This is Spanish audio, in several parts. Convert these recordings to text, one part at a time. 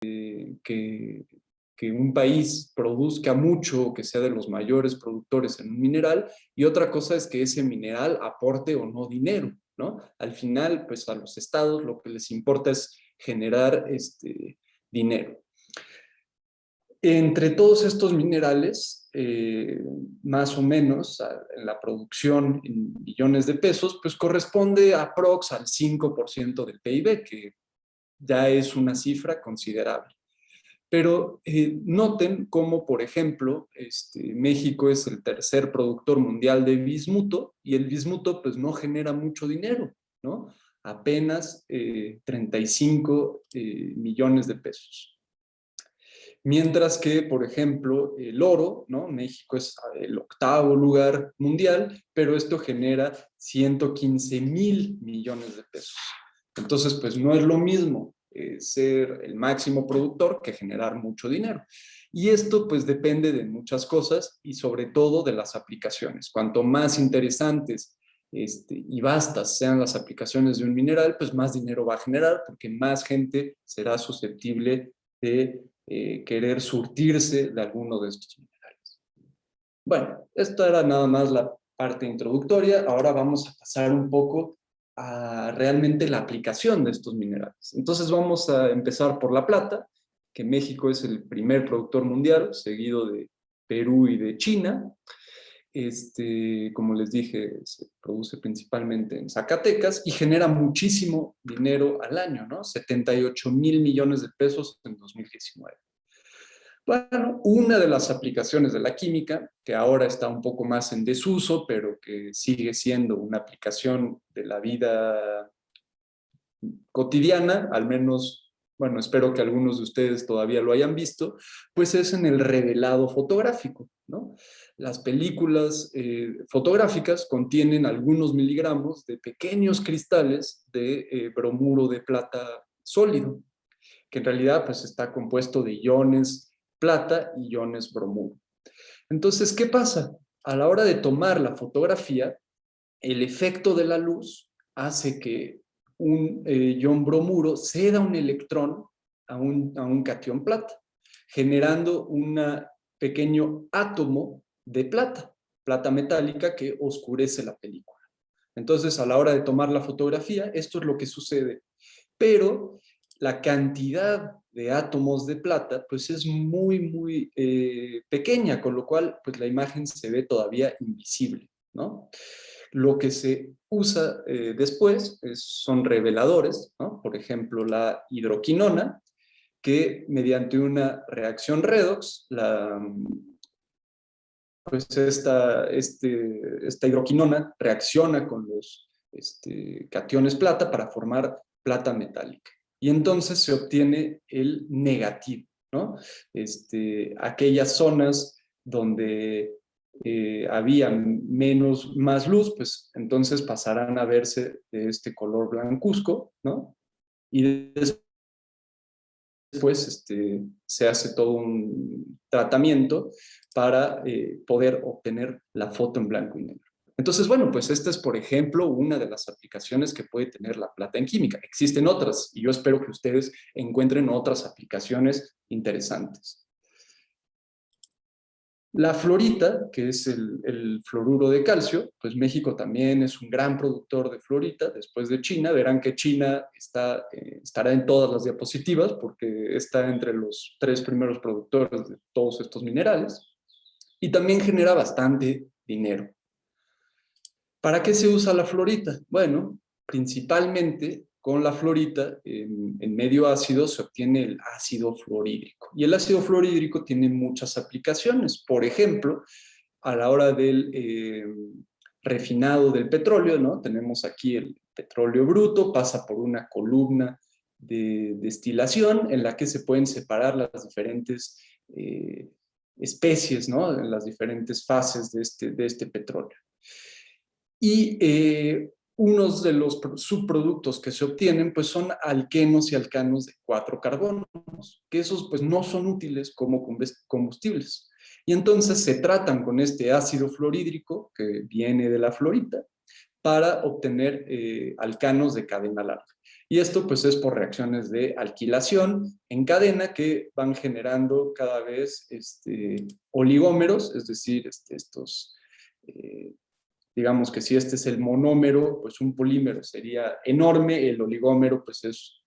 que, que un país produzca mucho, que sea de los mayores productores en un mineral, y otra cosa es que ese mineral aporte o no dinero, ¿no? Al final, pues a los estados lo que les importa es generar dinero. Entre todos estos minerales, más o menos, en la producción en billones de pesos, pues corresponde aprox al 5% del PIB, que ya es una cifra considerable. Pero noten cómo, por ejemplo, México es el tercer productor mundial de bismuto y el bismuto pues no genera mucho dinero, ¿no? Apenas 35 millones de pesos. Mientras que, por ejemplo, el oro, ¿no? México es el octavo lugar mundial, pero esto genera 115,000 millones de pesos. Entonces, pues no es lo mismo ser el máximo productor que generar mucho dinero. Y esto pues depende de muchas cosas y sobre todo de las aplicaciones. Cuanto más interesantes y vastas sean las aplicaciones de un mineral, pues más dinero va a generar porque más gente será susceptible de querer surtirse de alguno de estos minerales. Bueno, esto era nada más la parte introductoria. Ahora vamos a pasar un poco a realmente la aplicación de estos minerales. Entonces vamos a empezar por la plata, que México es el primer productor mundial, seguido de Perú y de China. Como les dije, se produce principalmente en Zacatecas y genera muchísimo dinero al año, ¿no? 78,000 millones de pesos en 2019. Bueno, una de las aplicaciones de la química, que ahora está un poco más en desuso, pero que sigue siendo una aplicación de la vida cotidiana, al menos, bueno, espero que algunos de ustedes todavía lo hayan visto, pues es en el revelado fotográfico, ¿no? Las películas fotográficas contienen algunos miligramos de pequeños cristales de bromuro de plata sólido, que en realidad pues está compuesto de iones plata y iones bromuro. Entonces, ¿qué pasa? A la hora de tomar la fotografía, el efecto de la luz hace que un ion bromuro ceda un electrón a un catión plata, generando un pequeño átomo de plata, plata metálica que oscurece la película. Entonces, a la hora de tomar la fotografía, esto es lo que sucede. Pero la cantidad de átomos de plata pues es muy pequeña, con lo cual pues la imagen se ve todavía invisible, ¿no? Lo que se usa después son reveladores, ¿no? Por ejemplo, la hidroquinona, que mediante una reacción redox, pues esta hidroquinona reacciona con los cationes plata para formar plata metálica. Y entonces se obtiene el negativo, ¿no? Aquellas zonas donde había más luz, pues entonces pasarán a verse de este color blancuzco, ¿no? Y después se hace todo un tratamiento para poder obtener la foto en blanco y negro. Entonces, bueno, pues esta es, por ejemplo, una de las aplicaciones que puede tener la plata en química. Existen otras y yo espero que ustedes encuentren otras aplicaciones interesantes. La fluorita, que es el fluoruro de calcio, pues México también es un gran productor de fluorita después de China. Verán que China estará en todas las diapositivas porque está entre los 3 primeros productores de todos estos minerales y también genera bastante dinero. ¿Para qué se usa la fluorita? Bueno, principalmente con la fluorita en medio ácido se obtiene el ácido fluorhídrico. Y el ácido fluorhídrico tiene muchas aplicaciones. Por ejemplo, a la hora del refinado del petróleo, ¿no? Tenemos aquí el petróleo bruto, pasa por una columna de destilación en la que se pueden separar las diferentes especies, ¿no? En las diferentes fases de este petróleo. Y unos de los subproductos que se obtienen pues son alquenos y alcanos de 4 carbonos, que esos pues no son útiles como combustibles. Y entonces se tratan con este ácido fluorhídrico que viene de la fluorita para obtener alcanos de cadena larga. Y esto pues es por reacciones de alquilación en cadena que van generando cada vez oligómeros, es decir, estos, digamos que si este es el monómero, pues un polímero sería enorme, el oligómero pues es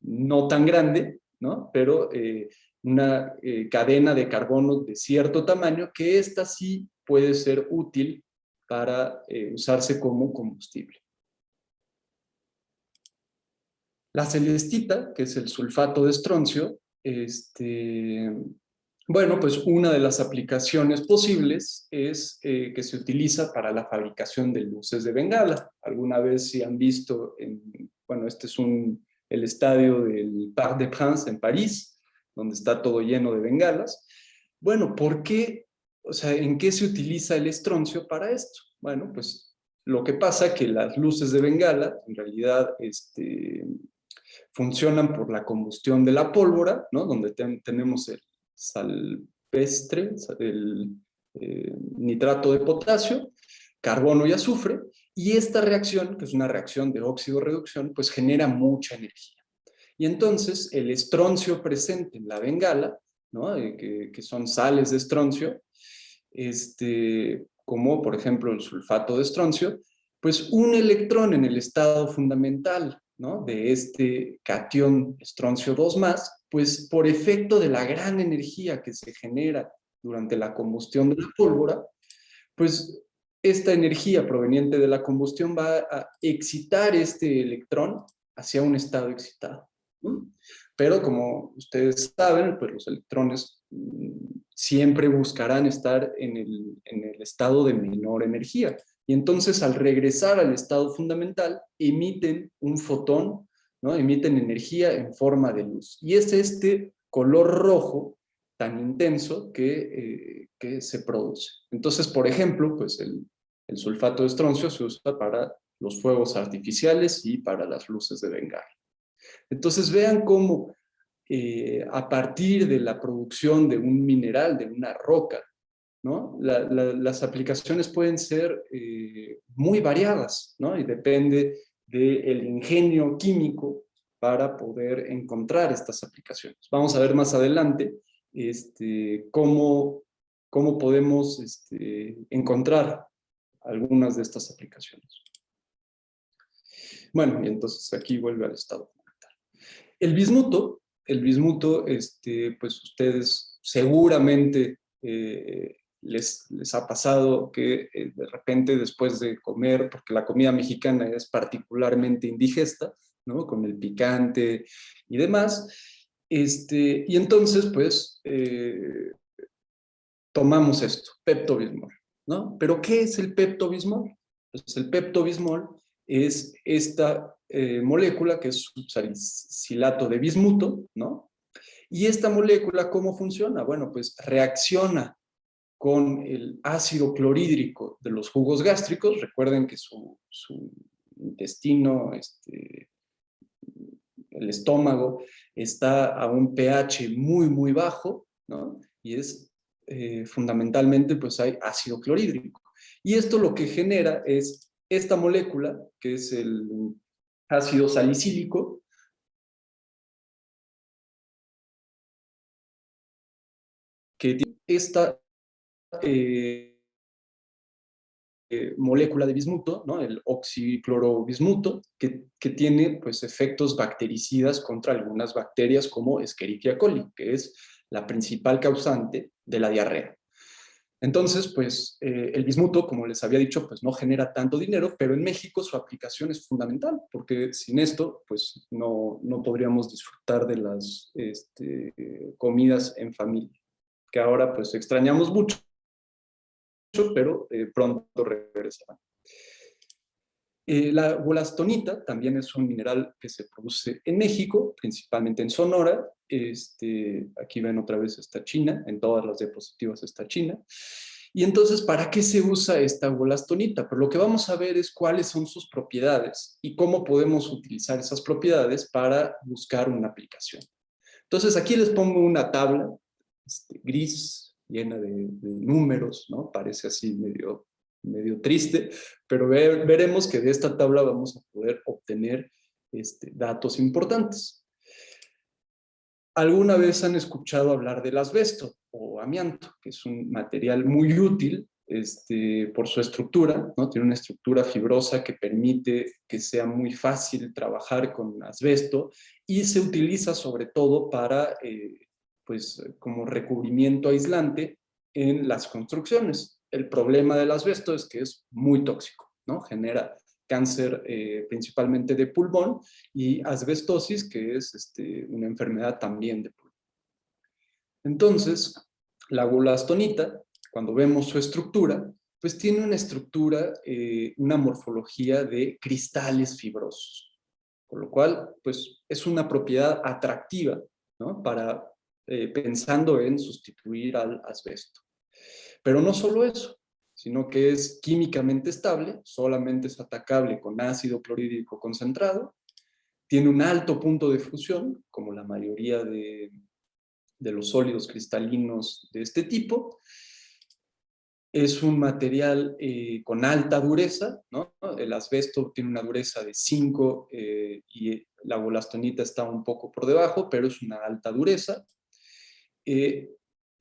no tan grande, ¿no? Pero una cadena de carbono de cierto tamaño que esta sí puede ser útil para usarse como combustible. La celestita, que es el sulfato de estroncio, bueno, pues una de las aplicaciones posibles es que se utiliza para la fabricación de luces de bengala. Alguna vez si han visto, bueno, este es el estadio del Parc des Princes en París, donde está todo lleno de bengalas. Bueno, ¿por qué? O sea, ¿en qué se utiliza el estroncio para esto? Bueno, pues lo que pasa es que las luces de bengala, en realidad, funcionan por la combustión de la pólvora, ¿no? Donde tenemos el salpestre, el nitrato de potasio, carbono y azufre, y esta reacción, que es una reacción de óxido-reducción, pues genera mucha energía. Y entonces el estroncio presente en la bengala, ¿no? Que son sales de estroncio, como por ejemplo el sulfato de estroncio, pues un electrón en el estado fundamental, ¿no? De este catión estroncio 2+, pues por efecto de la gran energía que se genera durante la combustión de la pólvora, pues esta energía proveniente de la combustión va a excitar este electrón hacia un estado excitado. ¿No? Pero como ustedes saben, pues los electrones siempre buscarán estar en el estado de menor energía. Y entonces al regresar al estado fundamental, emiten un fotón, ¿no? Emiten energía en forma de luz. Y es este color rojo tan intenso que se produce. Entonces, por ejemplo, pues el sulfato de estroncio se usa para los fuegos artificiales y para las luces de bengala. Entonces vean cómo a partir de la producción de un mineral, de una roca, ¿no? Las aplicaciones pueden ser muy variadas, ¿no? Y depende del ingenio químico para poder encontrar estas aplicaciones. Vamos a ver más adelante cómo podemos encontrar algunas de estas aplicaciones. Bueno, y entonces aquí vuelve al estado. El bismuto, pues ustedes seguramente les ha pasado que de repente después de comer, porque la comida mexicana es particularmente indigesta, ¿no? Con el picante y demás, y entonces pues tomamos esto, Pepto-Bismol, ¿no? Pero ¿qué es el Pepto-Bismol? Pues el Pepto-Bismol es esta molécula que es subsalicilato de bismuto, ¿no? Y esta molécula, ¿cómo funciona? Bueno, pues reacciona con el ácido clorhídrico de los jugos gástricos. Recuerden que su intestino, el estómago, está a un pH muy, muy bajo, ¿no? Y es fundamentalmente, pues hay ácido clorhídrico. Y esto lo que genera es esta molécula, que es el ácido salicílico, que tiene esta molécula de bismuto, ¿no? El oxiclorobismuto, que tiene pues, efectos bactericidas contra algunas bacterias como Escherichia coli, que es la principal causante de la diarrea. Entonces, pues el bismuto, como les había dicho, pues no genera tanto dinero, pero en México su aplicación es fundamental, porque sin esto, pues no podríamos disfrutar de las comidas en familia, que ahora pues extrañamos mucho, pero pronto regresarán. La wolastonita también es un mineral que se produce en México, principalmente en Sonora. Aquí ven otra vez esta China, en todas las diapositivas está China. Y entonces, ¿para qué se usa esta wolastonita? Pues lo que vamos a ver es cuáles son sus propiedades y cómo podemos utilizar esas propiedades para buscar una aplicación. Entonces, aquí les pongo una tabla gris, llena de números, ¿no? Parece así medio triste, pero veremos que de esta tabla vamos a poder obtener datos importantes. ¿Alguna vez han escuchado hablar del asbesto o amianto, que es un material muy útil por su estructura, ¿no? Tiene una estructura fibrosa que permite que sea muy fácil trabajar con asbesto y se utiliza sobre todo para, pues, como recubrimiento aislante en las construcciones. El problema del asbesto es que es muy tóxico, ¿no? Genera cáncer principalmente de pulmón y asbestosis, que es una enfermedad también de pulmón. Entonces, la gulastonita, cuando vemos su estructura, pues tiene una estructura, una morfología de cristales fibrosos, por lo cual, pues es una propiedad atractiva, ¿no? Para, pensando en sustituir al asbesto. Pero no solo eso, sino que es químicamente estable, solamente es atacable con ácido clorhídrico concentrado, tiene un alto punto de fusión, como la mayoría de los sólidos cristalinos de este tipo. Es un material con alta dureza, ¿no? El asbesto tiene una dureza de 5 y la wolastonita está un poco por debajo, pero es una alta dureza.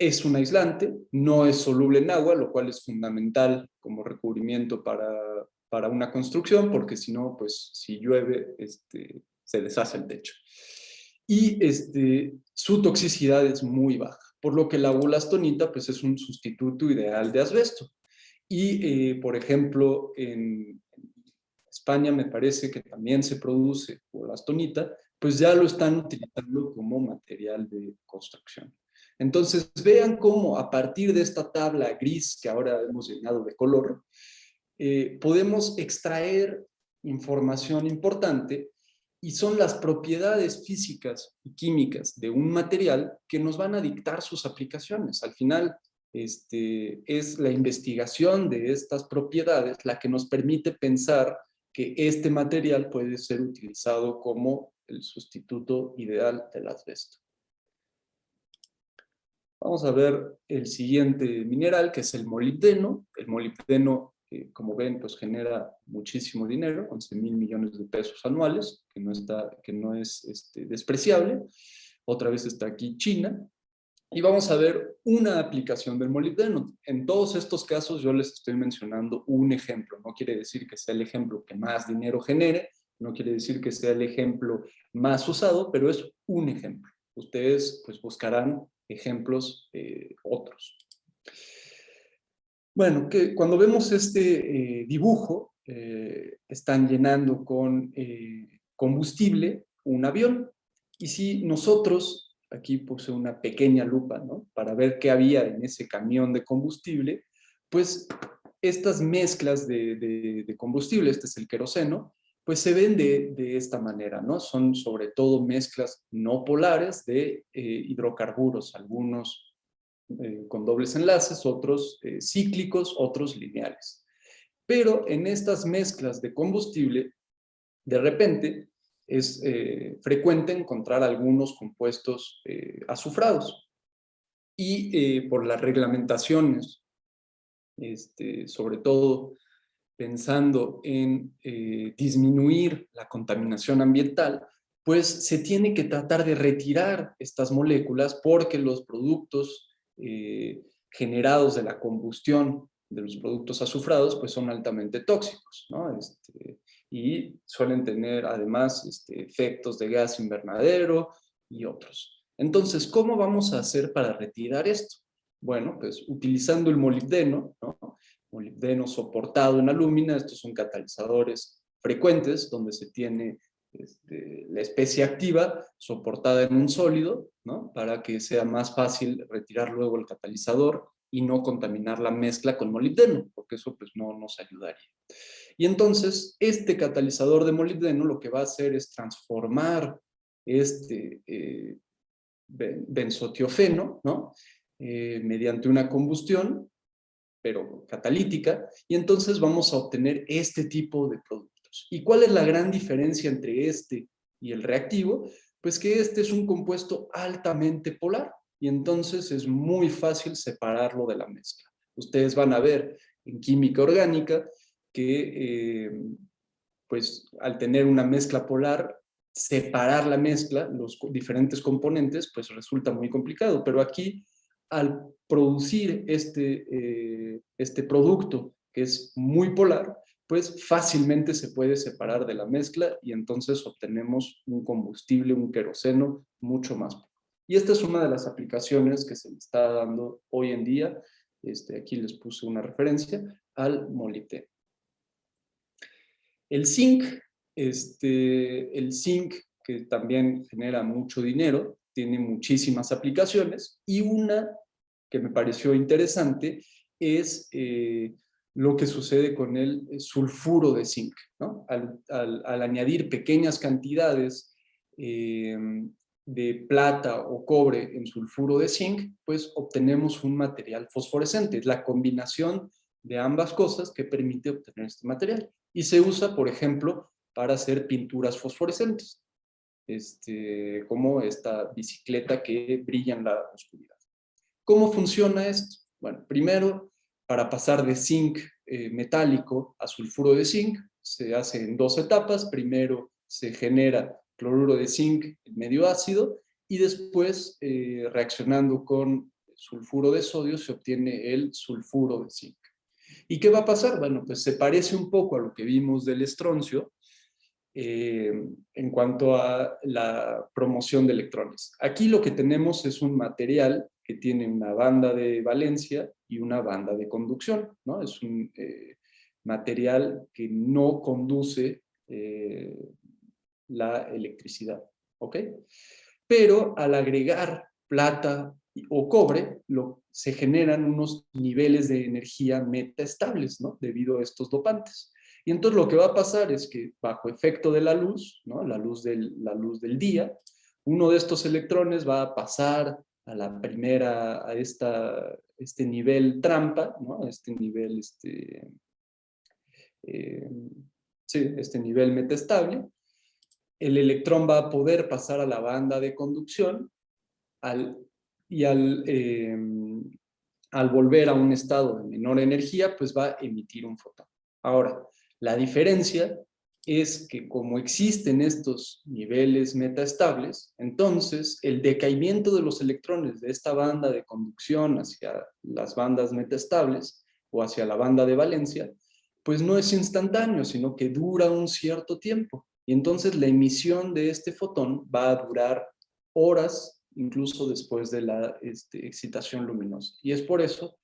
Es un aislante, no es soluble en agua, lo cual es fundamental como recubrimiento para una construcción, porque si no, pues si llueve, se deshace el techo. Y su toxicidad es muy baja, por lo que la wolastonita pues, es un sustituto ideal de asbesto. Y, por ejemplo, en España me parece que también se produce wolastonita, pues ya lo están utilizando como material de construcción. Entonces, vean cómo a partir de esta tabla gris que ahora hemos llenado de color, podemos extraer información importante y son las propiedades físicas y químicas de un material que nos van a dictar sus aplicaciones. Al final, es la investigación de estas propiedades la que nos permite pensar que este material puede ser utilizado como el sustituto ideal del asbesto. Vamos a ver el siguiente mineral, que es el molibdeno. El molibdeno, como ven, pues genera muchísimo dinero, 11,000 millones de pesos anuales, que no es despreciable. Otra vez está aquí China. Y vamos a ver una aplicación del molibdeno. En todos estos casos yo les estoy mencionando un ejemplo. No quiere decir que sea el ejemplo que más dinero genere, no quiere decir que sea el ejemplo más usado, pero es un ejemplo. Ustedes pues buscarán ejemplos otros. Bueno, cuando vemos este dibujo, están llenando con combustible un avión. Y si nosotros, aquí puse una pequeña lupa, ¿no? Para ver qué había en ese camión de combustible, pues estas mezclas de combustible, este es el queroseno, pues se ven de esta manera, ¿no? Son sobre todo mezclas no polares de hidrocarburos, algunos con dobles enlaces, otros cíclicos, otros lineales. Pero en estas mezclas de combustible, de repente, es frecuente encontrar algunos compuestos azufrados. Y por las reglamentaciones, sobre todo pensando en disminuir la contaminación ambiental, pues se tiene que tratar de retirar estas moléculas porque los productos generados de la combustión de los productos azufrados pues son altamente tóxicos, ¿no? Y suelen tener además efectos de gas invernadero y otros. Entonces, ¿cómo vamos a hacer para retirar esto? Bueno, pues utilizando el molibdeno, ¿no? Molibdeno soportado en alúmina. Estos son catalizadores frecuentes donde se tiene la especie activa soportada en un sólido, ¿no? Para que sea más fácil retirar luego el catalizador y no contaminar la mezcla con molibdeno, porque eso pues no nos ayudaría. Y entonces este catalizador de molibdeno lo que va a hacer es transformar este benzotiofeno, ¿no? Mediante una combustión pero catalítica, y entonces vamos a obtener este tipo de productos. ¿Y cuál es la gran diferencia entre este y el reactivo? Pues que este es un compuesto altamente polar, y entonces es muy fácil separarlo de la mezcla. Ustedes van a ver en química orgánica que, pues, al tener una mezcla polar, separar la mezcla, los diferentes componentes, pues resulta muy complicado. Pero aquí, al producir este producto que es muy polar, pues fácilmente se puede separar de la mezcla y entonces obtenemos un combustible, un queroseno mucho más puro. Y esta es una de las aplicaciones que se le está dando hoy en día. Aquí les puse una referencia al molibdeno. El zinc, el zinc que también genera mucho dinero, tiene muchísimas aplicaciones y una que me pareció interesante es lo que sucede con el sulfuro de zinc, ¿no? Al añadir pequeñas cantidades de plata o cobre en sulfuro de zinc, pues obtenemos un material fosforescente. Es la combinación de ambas cosas que permite obtener este material. Y se usa, por ejemplo, para hacer pinturas fosforescentes, como esta bicicleta que brilla en la oscuridad. ¿Cómo funciona esto? Bueno, primero, para pasar de zinc metálico a sulfuro de zinc, se hace en dos etapas. Primero se genera cloruro de zinc en medio ácido y después, reaccionando con sulfuro de sodio, se obtiene el sulfuro de zinc. ¿Y qué va a pasar? Bueno, pues se parece un poco a lo que vimos del estroncio en cuanto a la promoción de electrones. Aquí lo que tenemos es un material que tiene una banda de valencia y una banda de conducción, ¿no? Es un material que no conduce la electricidad, ¿ok? Pero al agregar plata o cobre, se generan unos niveles de energía metaestables, ¿no? Debido a estos dopantes. Y entonces lo que va a pasar es que bajo efecto de la luz, ¿no? La luz del día, uno de estos electrones va a pasar a la primera, a este nivel trampa, ¿no? Este nivel, sí, este nivel metaestable. El electrón va a poder pasar a la banda de conducción y al volver a un estado de menor energía, pues va a emitir un fotón. Ahora, la diferencia es que como existen estos niveles metaestables, entonces el decaimiento de los electrones de esta banda de conducción hacia las bandas metaestables o hacia la banda de valencia, pues no es instantáneo, sino que dura un cierto tiempo. Y entonces la emisión de este fotón va a durar horas, incluso después de la excitación luminosa. Y es por eso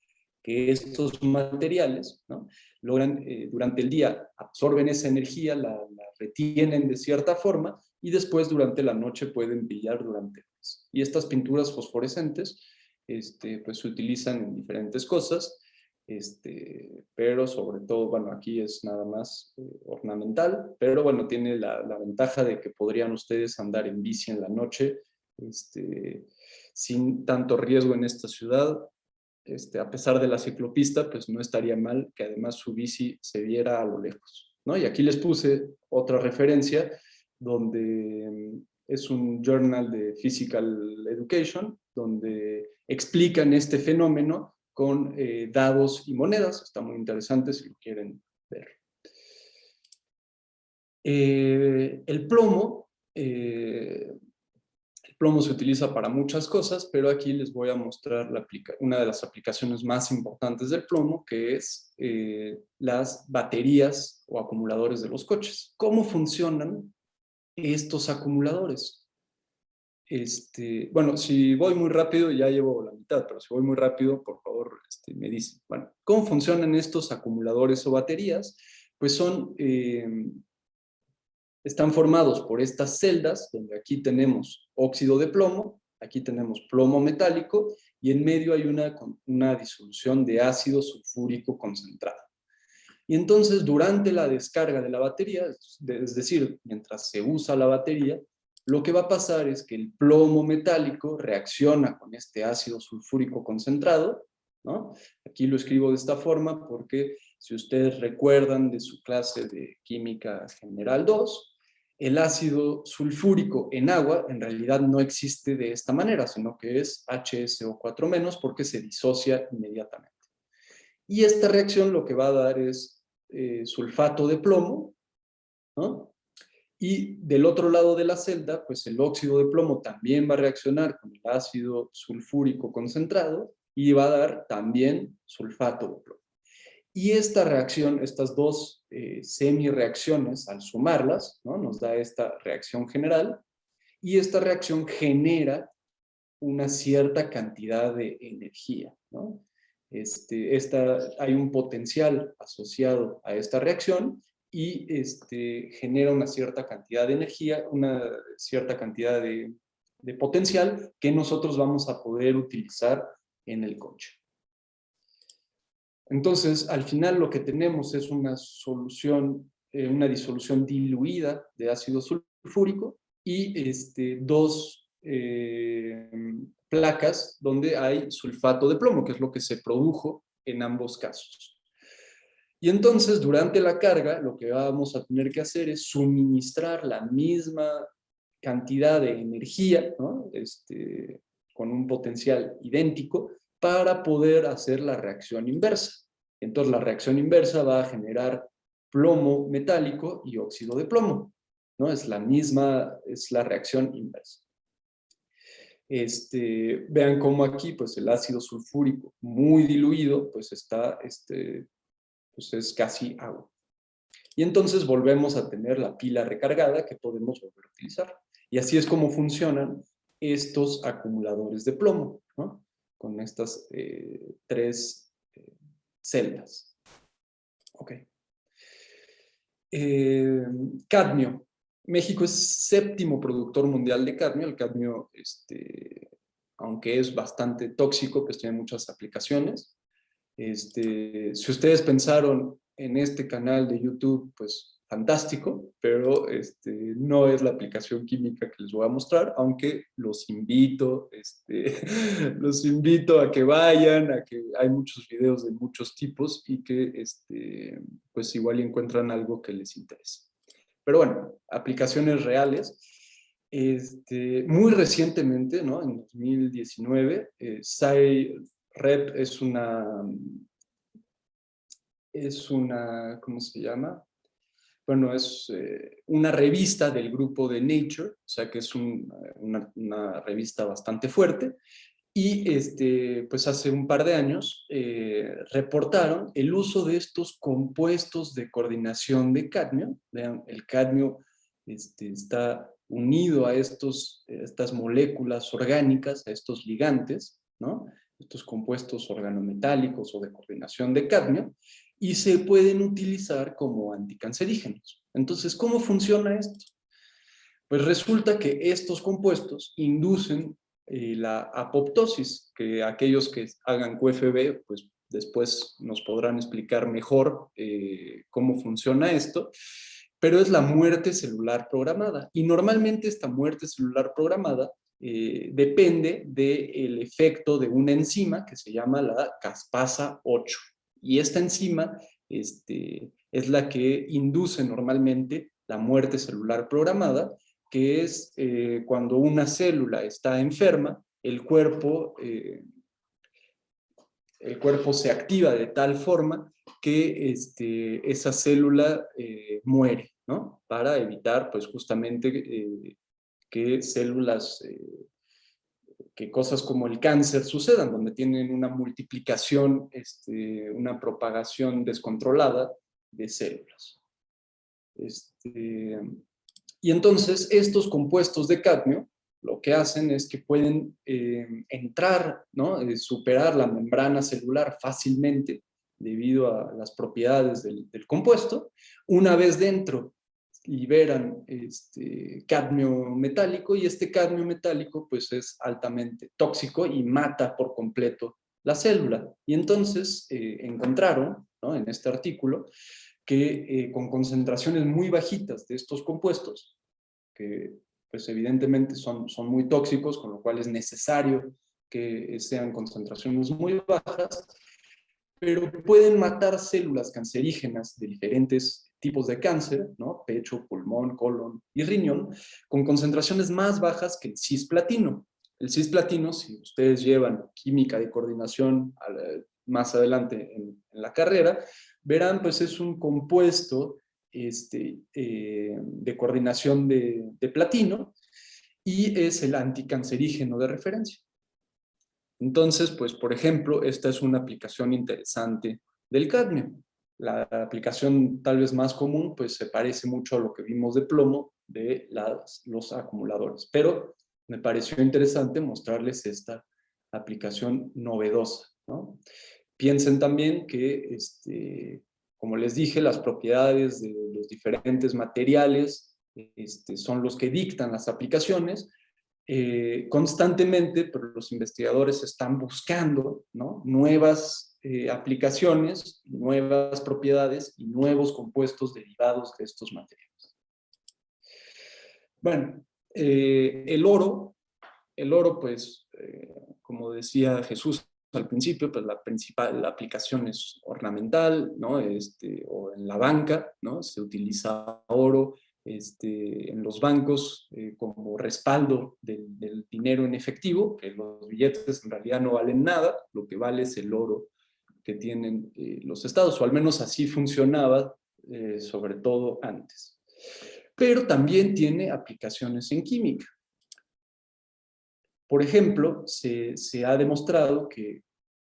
que estos materiales, ¿no? Logran, durante el día, absorben esa energía, la retienen de cierta forma y después durante la noche pueden brillar durante horas. Y estas pinturas fosforescentes pues se utilizan en diferentes cosas, pero sobre todo, bueno, aquí es nada más ornamental, pero bueno, tiene la ventaja de que podrían ustedes andar en bici en la noche sin tanto riesgo en esta ciudad. A pesar de la ciclopista, pues no estaría mal que además su bici se viera a lo lejos, ¿no? Y aquí les puse otra referencia donde es un journal de Physical Education, donde explican este fenómeno con dados y monedas. Está muy interesante si lo quieren ver. El plomo se utiliza para muchas cosas, pero aquí les voy a mostrar una de las aplicaciones más importantes del plomo, que es las baterías o acumuladores de los coches. ¿Cómo funcionan estos acumuladores? Bueno, si voy muy rápido, ya llevo la mitad, pero si voy muy rápido, por favor, me dicen. Bueno, ¿cómo funcionan estos acumuladores o baterías? Pues están formados por estas celdas, donde aquí tenemos óxido de plomo, aquí tenemos plomo metálico, y en medio hay una disolución de ácido sulfúrico concentrado. Y entonces, durante la descarga de la batería, es decir, mientras se usa la batería, lo que va a pasar es que el plomo metálico reacciona con este ácido sulfúrico concentrado, ¿no? Aquí lo escribo de esta forma porque si ustedes recuerdan de su clase de Química General 2, el ácido sulfúrico en agua en realidad no existe de esta manera, sino que es HSO4- porque se disocia inmediatamente. Y esta reacción lo que va a dar es sulfato de plomo, ¿no? Y del otro lado de la celda, pues el óxido de plomo también va a reaccionar con el ácido sulfúrico concentrado y va a dar también sulfato de plomo. Y esta reacción, estas dos semi-reacciones, al sumarlas, ¿no? Nos da esta reacción general, y esta reacción genera una cierta cantidad de energía, ¿no? Hay un potencial asociado a esta reacción y genera una cierta cantidad de energía, una cierta cantidad de potencial que nosotros vamos a poder utilizar en el coche. Entonces, al final lo que tenemos es una solución, una disolución diluida de ácido sulfúrico y dos placas donde hay sulfato de plomo, que es lo que se produjo en ambos casos. Y entonces, durante la carga, lo que vamos a tener que hacer es suministrar la misma cantidad de energía, ¿no? Con un potencial idéntico, para poder hacer la reacción inversa. Entonces, la reacción inversa va a generar plomo metálico y óxido de plomo, ¿no? Es la reacción inversa. Vean cómo aquí, pues el ácido sulfúrico muy diluido, pues pues es casi agua. Y entonces volvemos a tener la pila recargada que podemos volver a utilizar. Y así es como funcionan estos acumuladores de plomo, ¿no? Con estas tres celdas. Ok. Cadmio. México es séptimo productor mundial de cadmio. El cadmio, aunque es bastante tóxico, pues tiene muchas aplicaciones. Si ustedes pensaron en este canal de YouTube, pues fantástico, pero no es la aplicación química que les voy a mostrar, aunque los invito, los invito a que vayan, a que hay muchos videos de muchos tipos y que pues igual encuentran algo que les interese. Pero bueno, aplicaciones reales. Muy recientemente, ¿no? En 2019, SciRep ¿cómo se llama? Bueno, es una revista del grupo de Nature, o sea que es una revista bastante fuerte, y pues hace un par de años reportaron el uso de estos compuestos de coordinación de cadmio. Vean, el cadmio está unido a estas moléculas orgánicas, a estos ligantes, ¿no? Estos compuestos organometálicos o de coordinación de cadmio, y se pueden utilizar como anticancerígenos. Entonces, ¿cómo funciona esto? Pues resulta que estos compuestos inducen la apoptosis, que aquellos que hagan QFB, pues después nos podrán explicar mejor cómo funciona esto, pero es la muerte celular programada. Y normalmente esta muerte celular programada depende del efecto de una enzima que se llama la caspasa 8. Y esta enzima es la que induce normalmente la muerte celular programada, que es cuando una célula está enferma, el cuerpo se activa de tal forma que esa célula muere, ¿no? Para evitar, pues justamente, que que cosas como el cáncer sucedan, donde tienen una multiplicación, una propagación descontrolada de células. Y entonces estos compuestos de cadmio lo que hacen es que pueden entrar, ¿no? Superar la membrana celular fácilmente debido a las propiedades del compuesto. Una vez dentro, liberan cadmio metálico, y este cadmio metálico pues es altamente tóxico y mata por completo la célula. Y entonces encontraron, ¿no? En este artículo, que con concentraciones muy bajitas de estos compuestos, que pues evidentemente son muy tóxicos, con lo cual es necesario que sean concentraciones muy bajas, pero pueden matar células cancerígenas de diferentes tipos de cáncer, ¿no? Pecho, pulmón, colon y riñón, con concentraciones más bajas que el cisplatino. El cisplatino, si ustedes llevan química de coordinación más adelante en la carrera, verán, pues es un compuesto de coordinación de platino, y es el anticancerígeno de referencia. Entonces, pues, por ejemplo, esta es una aplicación interesante del cadmio. La aplicación tal vez más común, pues se parece mucho a lo que vimos de plomo de los acumuladores, pero me pareció interesante mostrarles esta aplicación novedosa, ¿no? Piensen también que, como les dije, las propiedades de los diferentes materiales son los que dictan las aplicaciones. Constantemente, pero los investigadores están buscando, ¿no?, nuevas aplicaciones, nuevas propiedades y nuevos compuestos derivados de estos materiales. Bueno, el oro, pues, como decía Jesús al principio, pues la principal aplicación es ornamental, ¿no? O en la banca, ¿no? Se utiliza oro en los bancos como respaldo del dinero en efectivo, que los billetes en realidad no valen nada, lo que vale es el oro que tienen los estados, o al menos así funcionaba, sobre todo antes. Pero también tiene aplicaciones en química. Por ejemplo, se ha demostrado que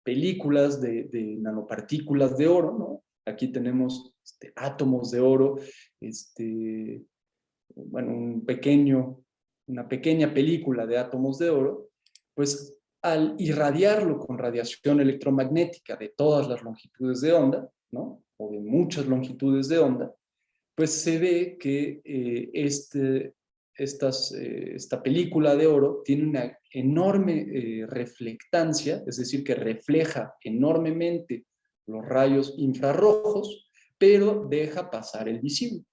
películas de nanopartículas de oro, ¿no? Aquí tenemos átomos de oro, bueno, una pequeña película de átomos de oro, pues al irradiarlo con radiación electromagnética de todas las longitudes de onda, ¿no?, o de muchas longitudes de onda, pues se ve que esta película de oro tiene una enorme reflectancia, es decir, que refleja enormemente los rayos infrarrojos, pero deja pasar el visible.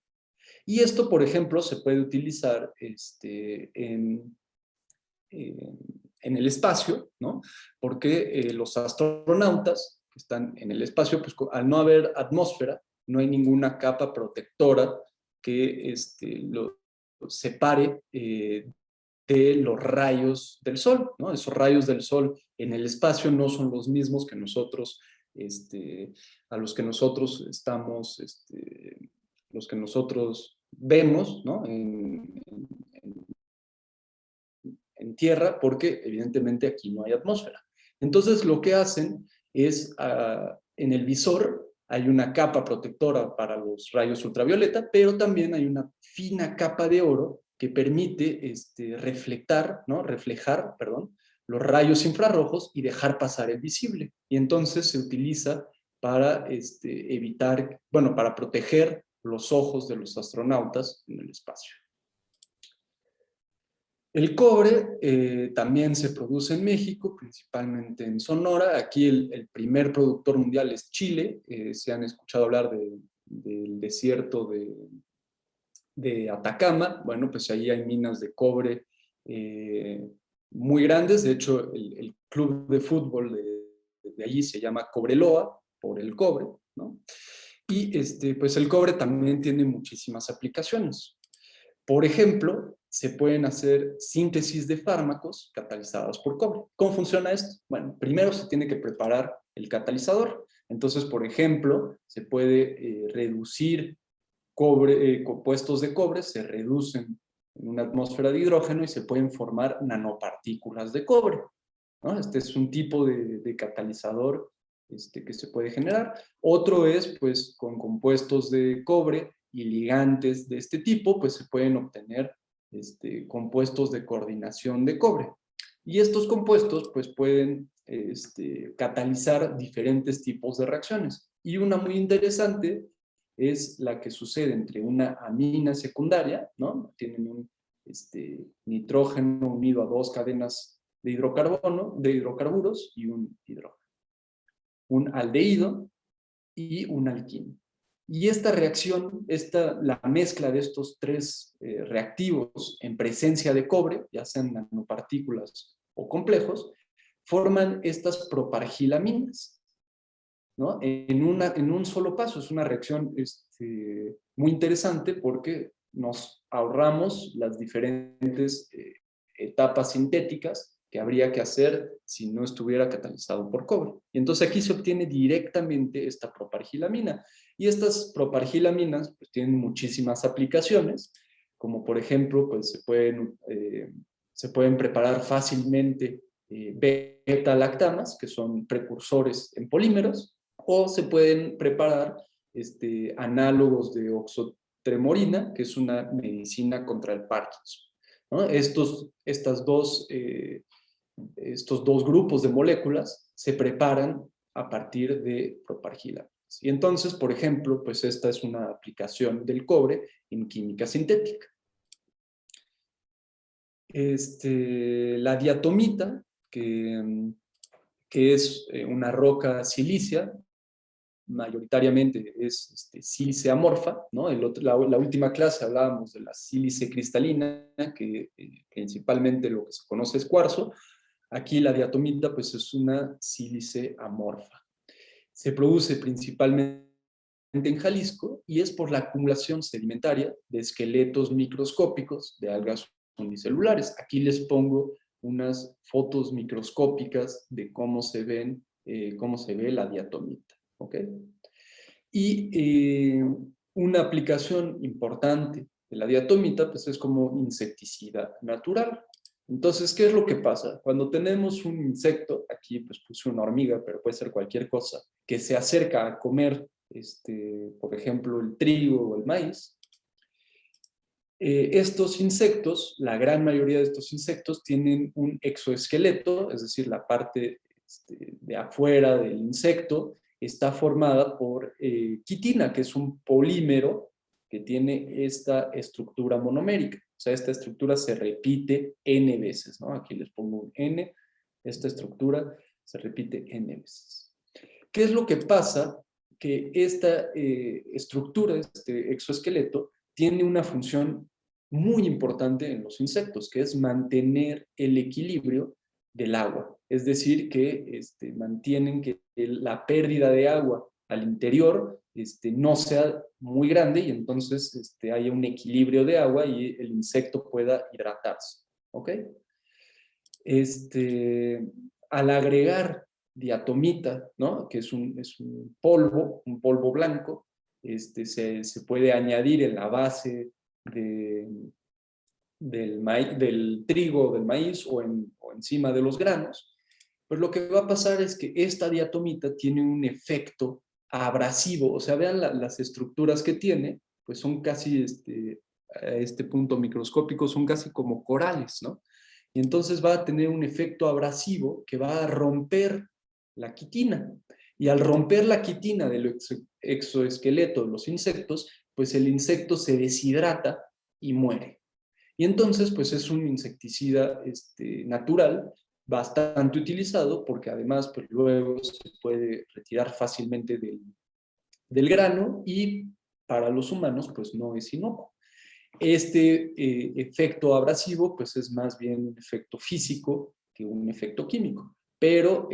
Y esto, por ejemplo, se puede utilizar en el espacio, ¿no? Porque los astronautas que están en el espacio, pues al no haber atmósfera, no hay ninguna capa protectora que lo separe de los rayos del sol, ¿no? Esos rayos del sol en el espacio no son los mismos que nosotros, a los que nosotros estamos, los que nosotros vemos, ¿no?, en tierra, porque evidentemente aquí no hay atmósfera. Entonces lo que hacen es, en el visor hay una capa protectora para los rayos ultravioleta, pero también hay una fina capa de oro que permite reflejar, perdón, los rayos infrarrojos y dejar pasar el visible. Y entonces se utiliza para evitar, bueno, para proteger los ojos de los astronautas en el espacio. El cobre también se produce en México, principalmente en Sonora. Aquí el primer productor mundial es Chile. Se han escuchado hablar del desierto de Atacama. Bueno, pues ahí hay minas de cobre muy grandes. De hecho, el club de fútbol de allí se llama Cobreloa, por el cobre, ¿no? Y pues el cobre también tiene muchísimas aplicaciones. Por ejemplo, se pueden hacer síntesis de fármacos catalizados por cobre. ¿Cómo funciona esto? Bueno, primero se tiene que preparar el catalizador. Entonces, por ejemplo, se puede reducir compuestos de cobre, se reducen en una atmósfera de hidrógeno y se pueden formar nanopartículas de cobre, ¿no? Este es un tipo de catalizador que se puede generar. Otro es, pues, con compuestos de cobre y ligantes de este tipo, pues se pueden obtener compuestos de coordinación de cobre. Y estos compuestos, pues, pueden catalizar diferentes tipos de reacciones. Y una muy interesante es la que sucede entre una amina secundaria, ¿no? Tienen un nitrógeno unido a dos cadenas de hidrocarburos y un hidrógeno. Un aldehído y un alquino. Y esta reacción, la mezcla de estos tres reactivos en presencia de cobre, ya sean nanopartículas o complejos, forman estas propargilaminas, ¿no? En un solo paso. Es una reacción muy interesante porque nos ahorramos las diferentes etapas sintéticas que habría que hacer si no estuviera catalizado por cobre. Y entonces aquí se obtiene directamente esta propargilamina. Y estas propargilaminas pues, tienen muchísimas aplicaciones, como por ejemplo, pues se pueden preparar fácilmente beta-lactamas, que son precursores en polímeros, o se pueden preparar análogos de oxotremorina, que es una medicina contra el Parkinson, ¿no? Estos dos grupos de moléculas se preparan a partir de propargilaminas. Y entonces, por ejemplo, pues esta es una aplicación del cobre en química sintética. La diatomita, que es una roca silicia, mayoritariamente es sílice amorfa, ¿no? La última clase hablábamos de la sílice cristalina, que principalmente lo que se conoce es cuarzo. Aquí la diatomita pues es una sílice amorfa. Se produce principalmente en Jalisco y es por la acumulación sedimentaria de esqueletos microscópicos de algas unicelulares. Aquí les pongo unas fotos microscópicas de cómo se ve la diatomita, ¿ok? Y una aplicación importante de la diatomita pues es como insecticida natural. Entonces, ¿qué es lo que pasa? Cuando tenemos un insecto, aquí pues puse una hormiga, pero puede ser cualquier cosa, que se acerca a comer, por ejemplo, el trigo o el maíz, estos insectos, la gran mayoría de estos insectos tienen un exoesqueleto, es decir, la parte de afuera del insecto está formada por quitina, que es un polímero que tiene esta estructura monomérica. O sea, esta estructura se repite n veces, ¿no? Aquí les pongo un n, esta estructura se repite n veces. ¿Qué es lo que pasa? Que esta estructura, este exoesqueleto, tiene una función muy importante en los insectos, que es mantener el equilibrio del agua. Es decir, que mantienen que la pérdida de agua al interior no sea muy grande y entonces haya un equilibrio de agua y el insecto pueda hidratarse. ¿Ok? Al agregar diatomita, ¿no? Que es un polvo blanco, se puede añadir en la base del trigo, del maíz o encima de los granos, pues lo que va a pasar es que esta diatomita tiene un efecto abrasivo, o sea, vean las estructuras que tiene, pues son casi, a este punto microscópico, son casi como corales, ¿no? Y entonces va a tener un efecto abrasivo que va a romper la quitina. Y al romper la quitina del exoesqueleto de los insectos, pues el insecto se deshidrata y muere. Y entonces, pues es un insecticida natural bastante utilizado porque además, pues luego se puede retirar fácilmente del grano y para los humanos, pues no es inocuo. Este efecto abrasivo, pues es más bien un efecto físico que un efecto químico. Pero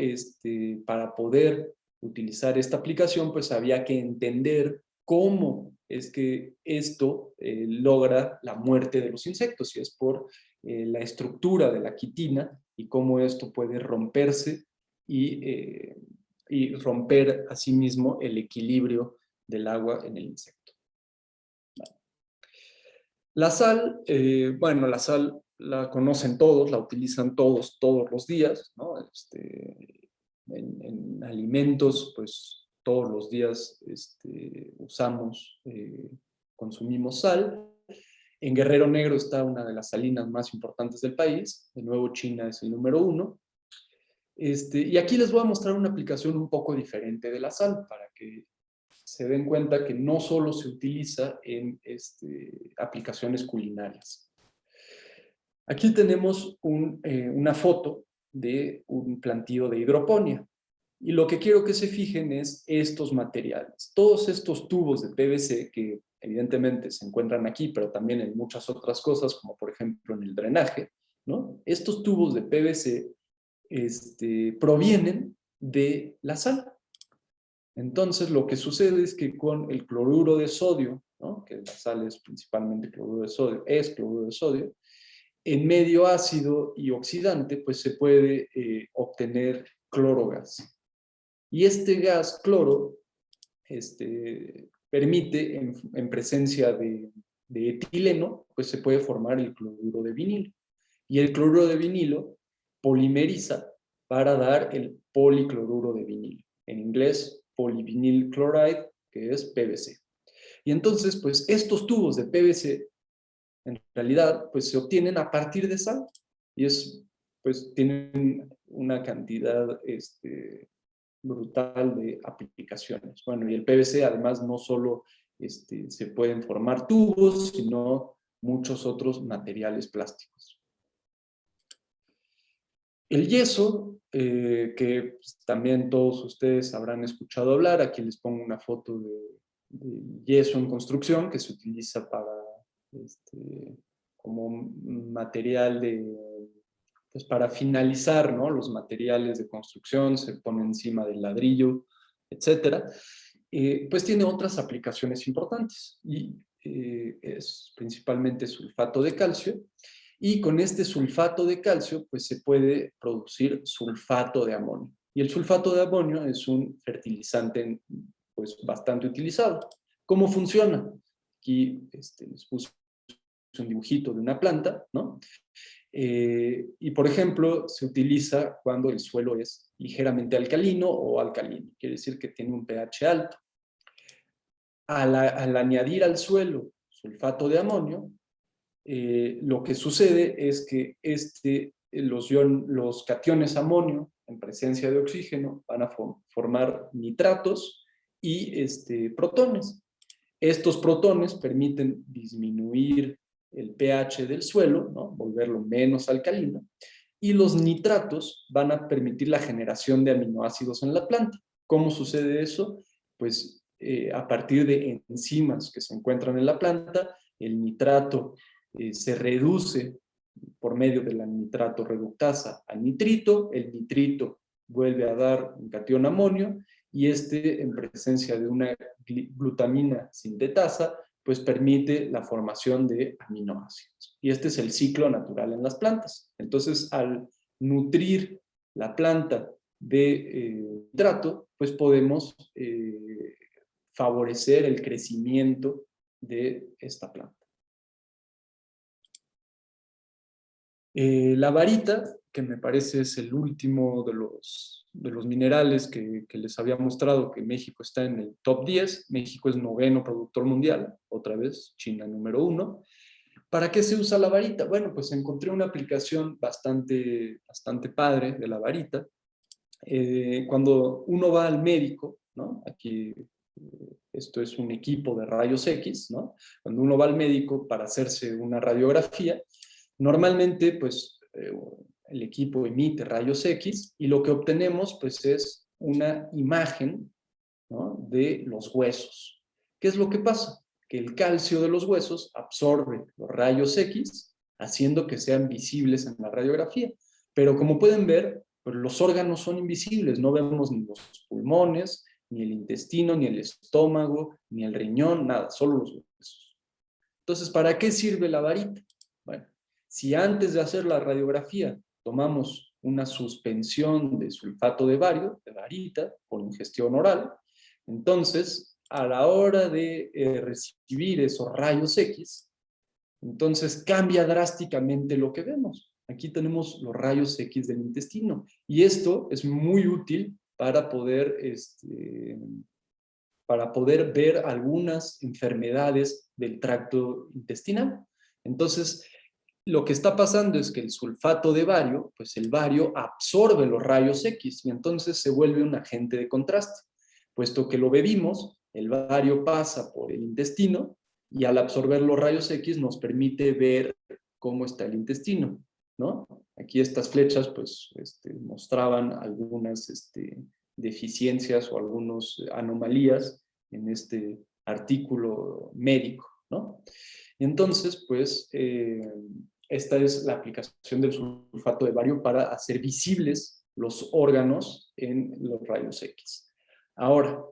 para poder utilizar esta aplicación, pues había que entender cómo es que esto logra la muerte de los insectos, y es por la estructura de la quitina y cómo esto puede romperse y romper asimismo el equilibrio del agua en el insecto. La sal, bueno, la sal la conocen todos, la utilizan todos los días, ¿no? En alimentos, pues todos los días usamos, consumimos sal. En Guerrero Negro está una de las salinas más importantes del país, de nuevo China es el número 1. Y aquí les voy a mostrar una aplicación un poco diferente de la sal, para que se den cuenta que no solo se utiliza en aplicaciones culinarias. Aquí tenemos una foto de un plantío de hidroponía. Y lo que quiero que se fijen es estos materiales. Todos estos tubos de PVC que evidentemente se encuentran aquí, pero también en muchas otras cosas, como por ejemplo en el drenaje, ¿no? Estos tubos de PVC provienen de la sal. Entonces, lo que sucede es que con el cloruro de sodio, ¿no? Que la sal es principalmente cloruro de sodio, en medio ácido y oxidante, pues se puede obtener clorogas. Y este gas cloro permite, en presencia de etileno, pues se puede formar el cloruro de vinilo. Y el cloruro de vinilo polimeriza para dar el policloruro de vinilo. En inglés, polyvinyl chloride, que es PVC. Y entonces, pues estos tubos de PVC, en realidad, pues se obtienen a partir de sal. Y pues tienen una cantidad brutal de aplicaciones. Bueno, y el PVC además no solo se pueden formar tubos, sino muchos otros materiales plásticos. El yeso, que pues, también todos ustedes habrán escuchado hablar, aquí les pongo una foto de yeso en construcción que se utiliza para como material pues para finalizar, ¿no? Los materiales de construcción, se pone encima del ladrillo, etcétera. Pues tiene otras aplicaciones importantes y es principalmente sulfato de calcio. Y con este sulfato de calcio, pues se puede producir sulfato de amonio. Y el sulfato de amonio es un fertilizante pues, bastante utilizado. ¿Cómo funciona? Aquí les puse un dibujito de una planta, ¿no? Y por ejemplo, se utiliza cuando el suelo es ligeramente alcalino o alcalino. Quiere decir que tiene un pH alto. Al añadir al suelo sulfato de amonio, lo que sucede es que los cationes amonio en presencia de oxígeno van a formar nitratos y protones. Estos protones permiten disminuir el pH del suelo, ¿no? Volverlo menos alcalino, y los nitratos van a permitir la generación de aminoácidos en la planta. ¿Cómo sucede eso? Pues a partir de enzimas que se encuentran en la planta, el nitrato se reduce por medio de la nitrato reductasa al nitrito, el nitrito vuelve a dar un catión amonio y en presencia de una glutamina sintetasa, pues permite la formación de aminoácidos. Y este es el ciclo natural en las plantas. Entonces, al nutrir la planta de nitrato, pues podemos favorecer el crecimiento de esta planta. La varita, que me parece es el último de los minerales que les había mostrado que México está en el top 10. México es 9º productor mundial, otra vez China número 1. ¿Para qué se usa la varita? Bueno, pues encontré una aplicación bastante padre de la varita. Cuando uno va al médico, ¿no? Aquí esto es un equipo de rayos X, ¿no? Cuando uno va al médico para hacerse una radiografía, normalmente, pues, el equipo emite rayos X y lo que obtenemos, pues, es una imagen, ¿no? De los huesos. ¿Qué es lo que pasa? Que el calcio de los huesos absorbe los rayos X, haciendo que sean visibles en la radiografía. Pero como pueden ver, pues, los órganos son invisibles, no vemos ni los pulmones, ni el intestino, ni el estómago, ni el riñón, nada, solo los huesos. Entonces, ¿para qué sirve la varita? Bueno, si antes de hacer la radiografía tomamos una suspensión de sulfato de bario, de varita, por ingestión oral, entonces a la hora de recibir esos rayos X, entonces cambia drásticamente lo que vemos. Aquí tenemos los rayos X del intestino y esto es muy útil para poder ver algunas enfermedades del tracto intestinal. Entonces, lo que está pasando es que el sulfato de bario, pues el bario absorbe los rayos X y entonces se vuelve un agente de contraste. Puesto que lo bebimos, el bario pasa por el intestino y al absorber los rayos X nos permite ver cómo está el intestino, ¿no? Aquí estas flechas pues mostraban algunas deficiencias o algunas anomalías en este artículo médico, ¿no? Entonces, pues, esta es la aplicación del sulfato de bario para hacer visibles los órganos en los rayos X. Ahora,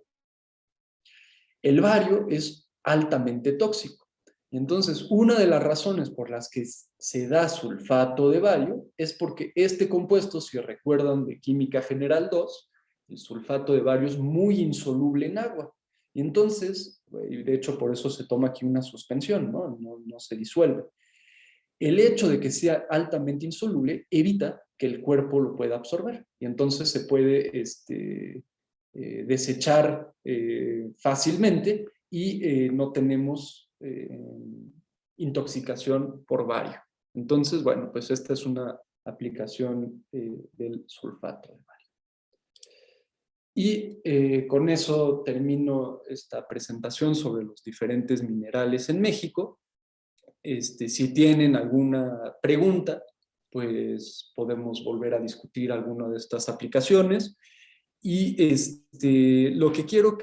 el bario es altamente tóxico. Y entonces, una de las razones por las que se da sulfato de bario es porque este compuesto, si recuerdan de química general 2, el sulfato de bario es muy insoluble en agua. Y entonces, y de hecho por eso se toma aquí una suspensión, ¿no? No se disuelve. El hecho de que sea altamente insoluble evita que el cuerpo lo pueda absorber. Y entonces se puede desechar fácilmente y no tenemos intoxicación por bario. Entonces, bueno, pues esta es una aplicación del sulfato de bario. Y con eso termino esta presentación sobre los diferentes minerales en México. Si tienen alguna pregunta, pues podemos volver a discutir alguna de estas aplicaciones. Y lo que quiero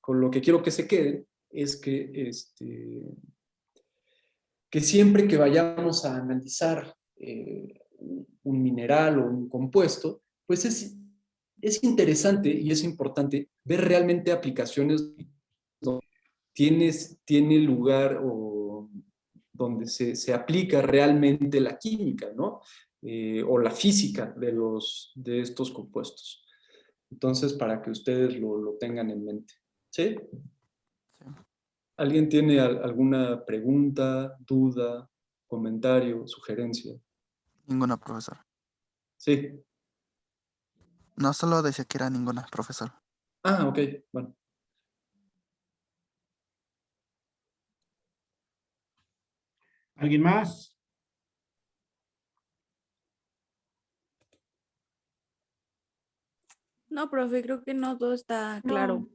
con lo que quiero que se queden es que siempre que vayamos a analizar un mineral o un compuesto, pues es interesante y es importante ver realmente aplicaciones donde tiene lugar o donde se aplica realmente la química, ¿no? O la física de estos compuestos. Entonces, para que ustedes lo tengan en mente. ¿Sí? Sí. ¿Alguien tiene alguna pregunta, duda, comentario, sugerencia? Ninguna, profesor. Sí. No solo decía que era ninguna, profesor. Ah, ok, bueno. ¿Alguien más? No, profe, creo que no todo está claro.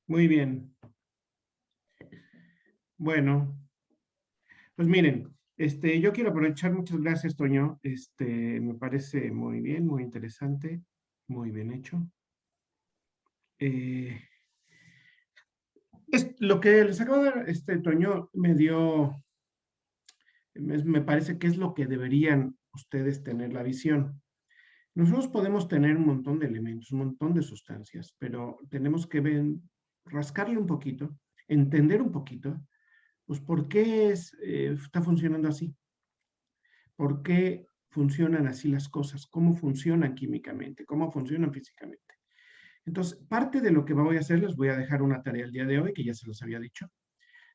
Muy bien. Bueno, pues miren, yo quiero aprovechar, muchas gracias, Toño. Me parece muy bien, muy interesante, muy bien hecho. Lo que les acabo de dar, Toño, me parece que es lo que deberían ustedes tener la visión. Nosotros podemos tener un montón de elementos, un montón de sustancias, pero tenemos que rascarle un poquito, entender un poquito, pues por qué está funcionando así, por qué funcionan así las cosas, cómo funcionan químicamente, cómo funcionan físicamente. Entonces, parte de lo que voy a hacer, les voy a dejar una tarea el día de hoy, que ya se los había dicho.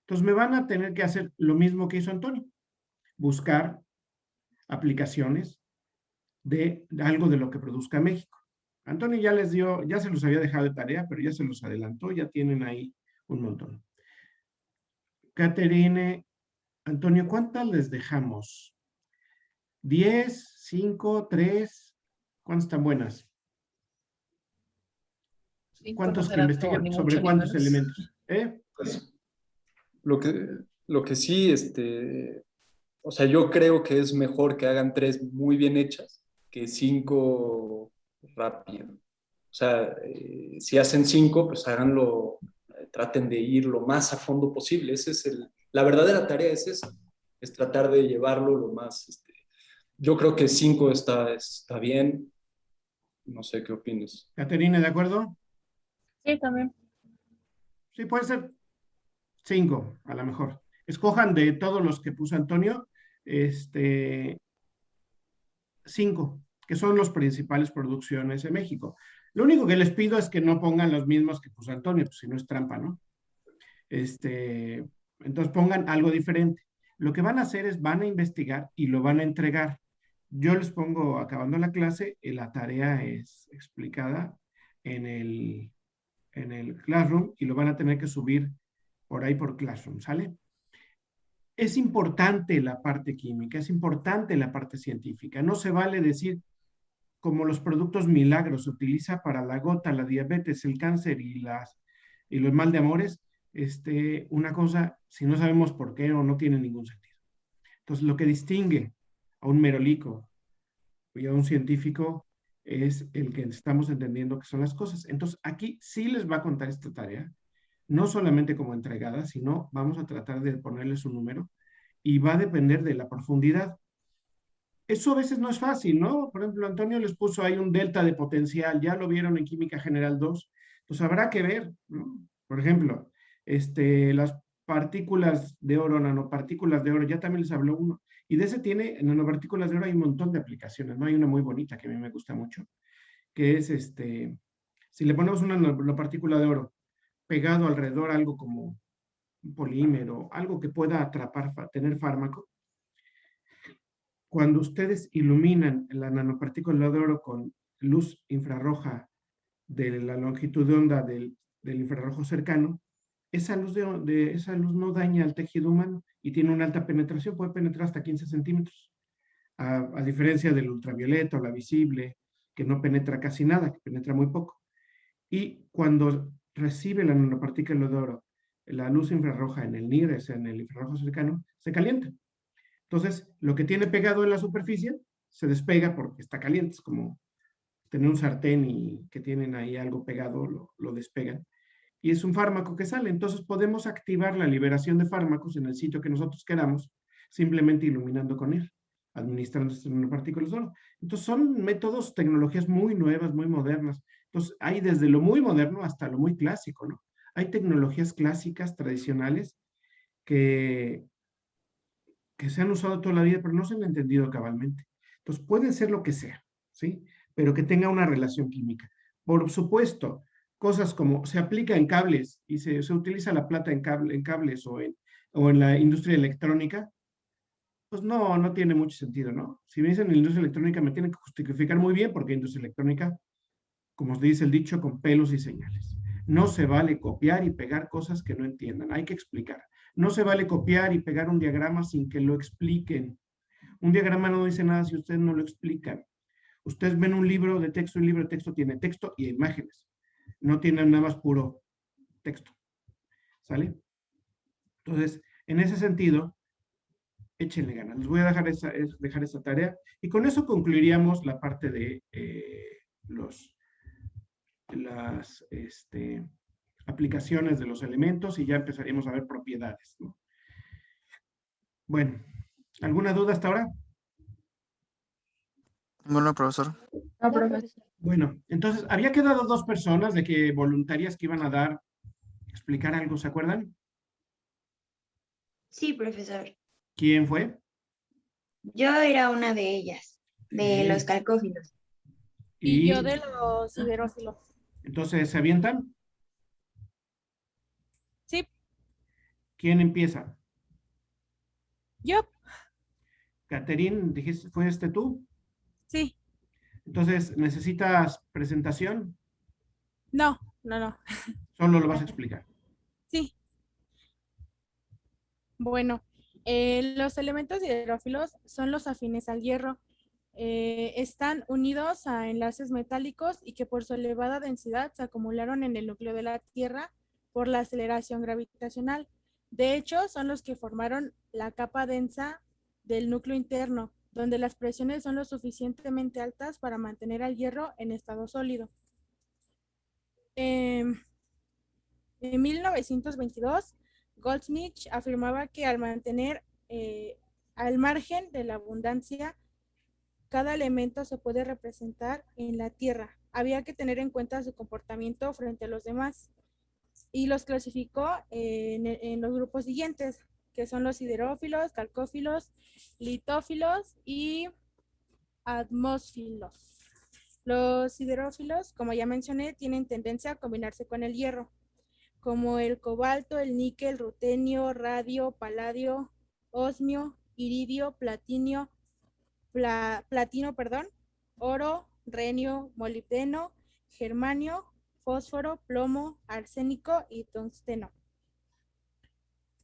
Entonces, me van a tener que hacer lo mismo que hizo Antonio, buscar aplicaciones de algo de lo que produzca México. Antonio ya les dio, ya se los había dejado de tarea, pero ya se los adelantó, ya tienen ahí un montón. Caterine, Antonio, ¿cuántas les dejamos? ¿10, 5, 3? ¿Cuántas están buenas? ¿Cuántos que investiguen sobre cuántos elementos? Pues, lo que sí, o sea, yo creo que es mejor que hagan 3 muy bien hechas que 5 rápido. O sea, si hacen 5, pues háganlo, traten de ir lo más a fondo posible. La verdadera tarea es esa, es tratar de llevarlo lo más, yo creo que 5 está bien. No sé qué opinas. Caterine, ¿de acuerdo? Sí, también. Sí, puede ser 5, a lo mejor. Escojan de todos los que puso Antonio, 5, que son las principales producciones en México. Lo único que les pido es que no pongan los mismos que puso Antonio, pues si no es trampa, ¿no? Entonces pongan algo diferente. Lo que van a hacer es van a investigar y lo van a entregar. Yo les pongo, acabando la clase, la tarea es explicada en el Classroom y lo van a tener que subir por ahí por Classroom, ¿sale? Es importante la parte química, es importante la parte científica. No se vale decir, como los productos milagros se utiliza para la gota, la diabetes, el cáncer y los mal de amores, una cosa, si no sabemos por qué o no tiene ningún sentido. Entonces, lo que distingue a un merolico y a un científico es el que estamos entendiendo que son las cosas. Entonces, aquí sí les va a contar esta tarea, no solamente como entregada, sino vamos a tratar de ponerles un número y va a depender de la profundidad. Eso a veces no es fácil, ¿no? Por ejemplo, Antonio les puso ahí un delta de potencial, ya lo vieron en Química General 2, pues habrá que ver, ¿no? Por ejemplo, Las partículas de oro, nanopartículas de oro, ya también les habló uno. Y de ese tiene, en nanopartículas de oro hay un montón de aplicaciones, ¿no? Hay una muy bonita que a mí me gusta mucho, que es si le ponemos una nanopartícula de oro pegado alrededor algo como un polímero, algo que pueda atrapar, tener fármaco, cuando ustedes iluminan la nanopartícula de oro con luz infrarroja de la longitud de onda del infrarrojo cercano, esa luz no daña al tejido humano y tiene una alta penetración, puede penetrar hasta 15 centímetros, a diferencia del ultravioleta o la visible, que no penetra casi nada, que penetra muy poco. Y cuando recibe la nanopartícula de oro, la luz infrarroja en el NIR, en el infrarrojo cercano, se calienta. Entonces, lo que tiene pegado en la superficie se despega porque está caliente. Es como tener un sartén y que tienen ahí algo pegado, lo despegan. Y es un fármaco que sale. Entonces, podemos activar la liberación de fármacos en el sitio que nosotros queramos, simplemente iluminando con él, administrando estas nanopartículas de oro. Entonces, son métodos, tecnologías muy nuevas, muy modernas. Entonces, hay desde lo muy moderno hasta lo muy clásico, ¿no? Hay tecnologías clásicas, tradicionales, que se han usado toda la vida, pero no se han entendido cabalmente. Entonces, pueden ser lo que sea, ¿sí? Pero que tenga una relación química. Por supuesto, cosas como se aplica en cables y se utiliza la plata en cables o en la industria electrónica, pues no tiene mucho sentido, ¿no? Si me dicen en la industria electrónica, me tienen que justificar muy bien porque industria electrónica, como dice el dicho, con pelos y señales. No se vale copiar y pegar cosas que no entiendan, hay que explicar. No se vale copiar y pegar un diagrama sin que lo expliquen. Un diagrama no dice nada si ustedes no lo explican. Ustedes ven un libro de texto, un libro de texto tiene texto y imágenes. No tiene nada más puro texto. ¿Sale? Entonces, en ese sentido, échenle ganas. Les voy a dejar esa tarea. Y con eso concluiríamos la parte de las aplicaciones de los elementos y ya empezaríamos a ver propiedades, ¿no? Bueno, ¿alguna duda hasta ahora? Bueno, profesor. No, profesor. Bueno, entonces, había quedado 2 personas de que voluntarias que iban a explicar algo, ¿se acuerdan? Sí, profesor. ¿Quién fue? Yo era una de ellas, de Sí. los calcófilos. Y yo de los siderófilos. Entonces, ¿se avientan? Sí, ¿Quién empieza? yo. Catherine, dijiste, ¿fue tú? Sí. Entonces, ¿necesitas presentación? No. Solo lo vas a explicar. Sí. Bueno, los elementos siderófilos son los afines al hierro. Están unidos a enlaces metálicos y que por su elevada densidad se acumularon en el núcleo de la Tierra por la aceleración gravitacional. De hecho, son los que formaron la capa densa del núcleo interno, donde las presiones son lo suficientemente altas para mantener al hierro en estado sólido. En 1922, Goldsmith afirmaba que al mantener al margen de la abundancia, cada elemento se puede representar en la Tierra. Había que tener en cuenta su comportamiento frente a los demás y los clasificó en los grupos siguientes, que son los siderófilos, calcófilos, litófilos y atmósfilos. Los siderófilos, como ya mencioné, tienen tendencia a combinarse con el hierro, como el cobalto, el níquel, rutenio, radio, paladio, osmio, iridio, platino, oro, renio, molibdeno, germanio, fósforo, plomo, arsénico y tungsteno.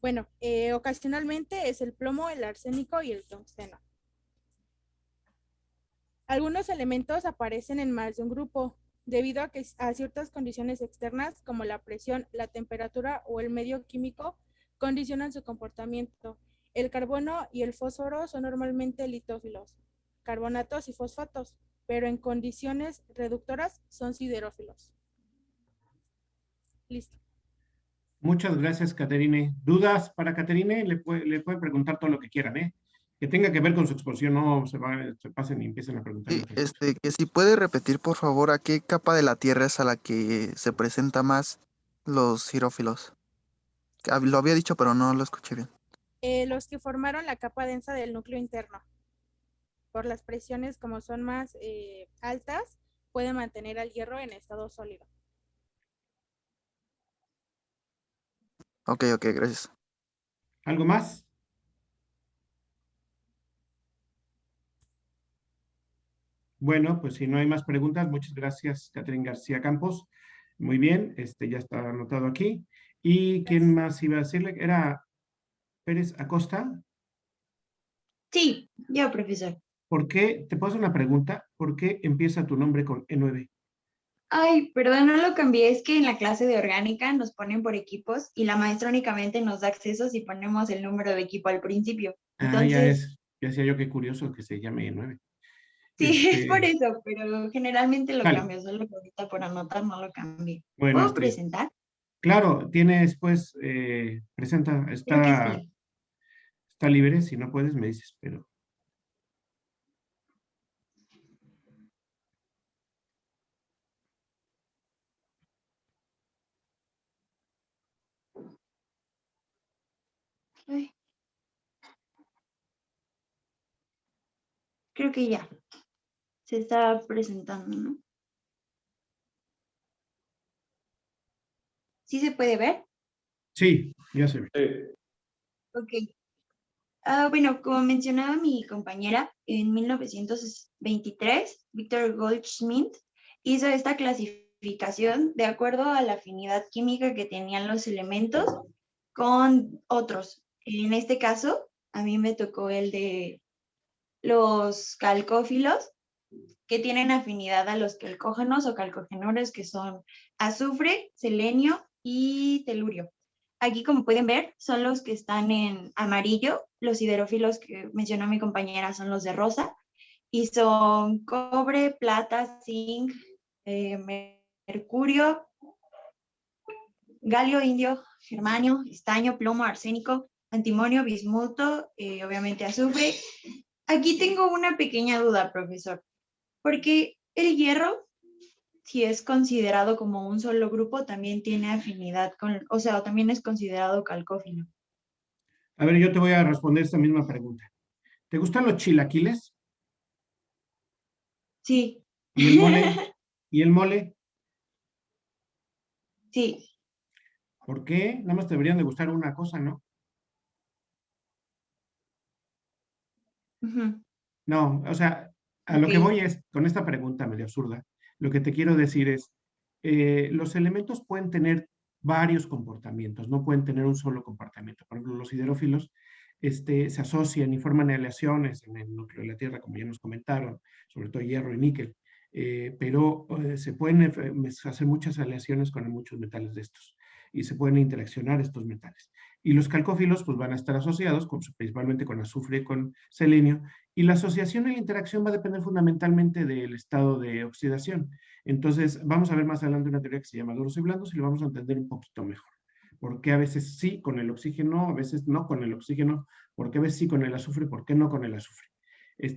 Bueno, ocasionalmente es el plomo, el arsénico y el tungsteno. Algunos elementos aparecen en más de un grupo, debido a ciertas condiciones externas como la presión, la temperatura o el medio químico condicionan su comportamiento. El carbono y el fósforo son normalmente litófilos, carbonatos y fosfatos, pero en condiciones reductoras son siderófilos. Listo. Muchas gracias, Caterine. ¿Dudas para Caterine? Le pueden preguntar todo lo que quieran, ¿eh? Que tenga que ver con su exposición, no se pasen y empiecen a preguntar. Sí, que si puede repetir, por favor, ¿a qué capa de la Tierra es a la que se presenta más los siderófilos? Lo había dicho, pero no lo escuché bien. Los que formaron la capa densa del núcleo interno. Por las presiones, como son más altas, puede mantener al hierro en estado sólido. Ok, gracias. ¿Algo más? Bueno, pues si no hay más preguntas, muchas gracias, Catherine García Campos. Muy bien, ya está anotado aquí. ¿Y quién más iba a decirle? ¿Era Pérez Acosta? Sí, yo, profesor. ¿Por qué? Te puedo hacer una pregunta. ¿Por qué empieza tu nombre con E9? Ay, perdón, no lo cambié. Es que en la clase de orgánica nos ponen por equipos y la maestra únicamente nos da acceso si ponemos el número de equipo al principio. Ah, ya Entonces, es. Ya decía yo qué curioso que se llame E9. sí, es por eso, pero generalmente lo Vale. cambio, solo que ahorita por anotar no lo cambié. Bueno, ¿Puedo Astrid. presentar? Claro, tienes pues, presenta, Creo que está sí. libre. Si no puedes, me dices, pero. Ay, creo que ya. Se está presentando, ¿no? ¿Sí se puede ver? Sí, ya se ve. Ok. Bueno, como mencionaba mi compañera, en 1923, Victor Goldschmidt hizo esta clasificación de acuerdo a la afinidad química que tenían los elementos con otros. En este caso, a mí me tocó el de los calcófilos, que tienen afinidad a los calcógenos o calcogenores, que son azufre, selenio y telurio. Aquí, como pueden ver, son los que están en amarillo. Los siderófilos que mencionó mi compañera son los de rosa. Y son cobre, plata, zinc, mercurio, galio, indio, germanio, estaño, plomo, arsénico, antimonio, bismuto, obviamente azufre. Aquí tengo una pequeña duda, profesor, porque el hierro, si es considerado como un solo grupo, también tiene afinidad con, o sea, también es considerado calcófilo. A ver, yo te voy a responder esta misma pregunta. ¿Te gustan los chilaquiles? Sí. ¿Y el mole? ¿Y el mole? Sí. ¿Por qué? Nada más te deberían de gustar una cosa, ¿no? Ujú. No, o sea, a lo Ok. que voy es, con esta pregunta medio absurda, lo que te quiero decir es, los elementos pueden tener varios comportamientos, no pueden tener un solo comportamiento. Por ejemplo, los hidrófilos se asocian y forman aleaciones en el núcleo de la Tierra, como ya nos comentaron, sobre todo hierro y níquel, pero se pueden hacer muchas aleaciones con muchos metales de estos y se pueden interaccionar estos metales. Y los calcófilos pues van a estar asociados principalmente con azufre y con selenio, y la asociación y la interacción va a depender fundamentalmente del estado de oxidación. Entonces, vamos a ver más adelante una teoría que se llama duros y blandos y lo vamos a entender un poquito mejor. Porque a veces sí con el oxígeno, a veces no con el oxígeno, porque a veces sí con el azufre, ¿por qué no con el azufre?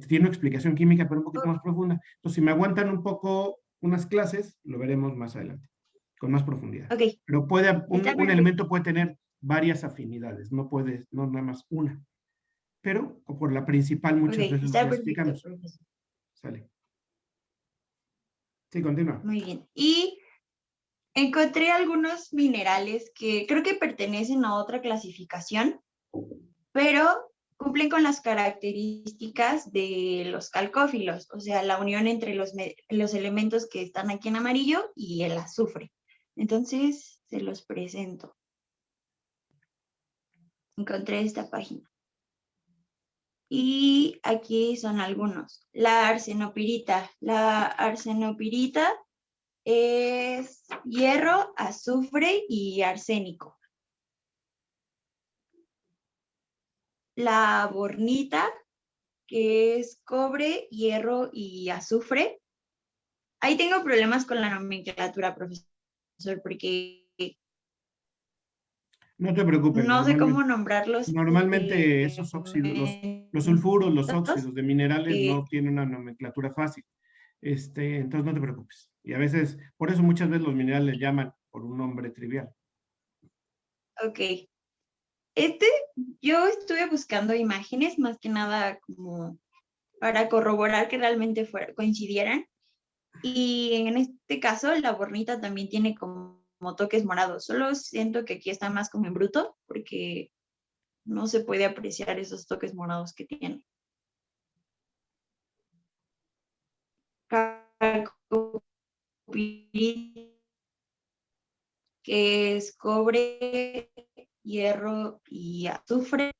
Tiene una explicación química, pero un poquito más profunda. Entonces, si me aguantan un poco unas clases, lo veremos más adelante, con más profundidad. Ok. Pero Está un perfecto. elemento puede tener varias afinidades, no nada más una. Pero por la principal Ok, muchas veces lo está perfecto, clasificamos. profesor. Sale. Sí, continúa. Muy bien. Y encontré algunos minerales que creo que pertenecen a otra clasificación, pero cumplen con las características de los calcófilos, o sea, la unión entre los elementos que están aquí en amarillo y el azufre. Entonces, se los presento. Encontré esta página. Y aquí son algunos. La arsenopirita. La arsenopirita es hierro, azufre y arsénico. La bornita, que es cobre, hierro y azufre. Ahí tengo problemas con la nomenclatura, profesor, porque No te preocupes, no sé cómo nombrar los normalmente esos óxidos, los sulfuros, los elementos. óxidos de minerales Eh, no tienen una nomenclatura fácil. Entonces no te preocupes. Y a veces, por eso muchas veces los minerales les llaman por un nombre trivial. ok, Yo estuve buscando imágenes más que nada como para corroborar que realmente coincidieran. Y en este caso, la bornita también tiene como toques morados. Solo siento que aquí está más como en bruto, porque no se puede apreciar esos toques morados que tiene. Calcopirita, que es cobre, hierro y azufre.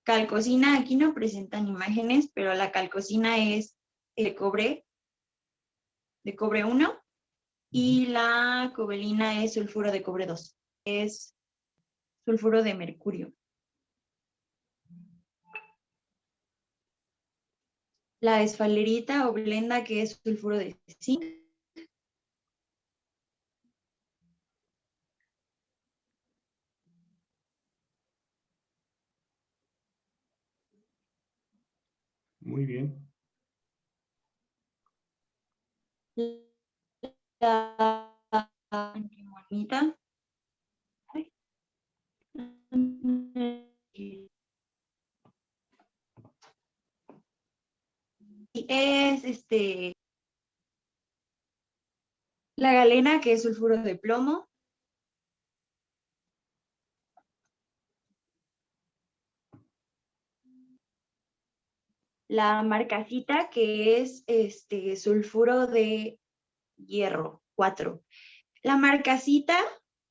Calcosina, aquí no presentan imágenes, pero la calcosina es de cobre 1, y la cobelina es sulfuro de cobre 2. Es sulfuro de mercurio. La esfalerita o blenda, que es sulfuro de zinc. Muy bien. La antimonita. Y es la galena, que es sulfuro de plomo. La marcasita, que es sulfuro de hierro 4. La marcasita,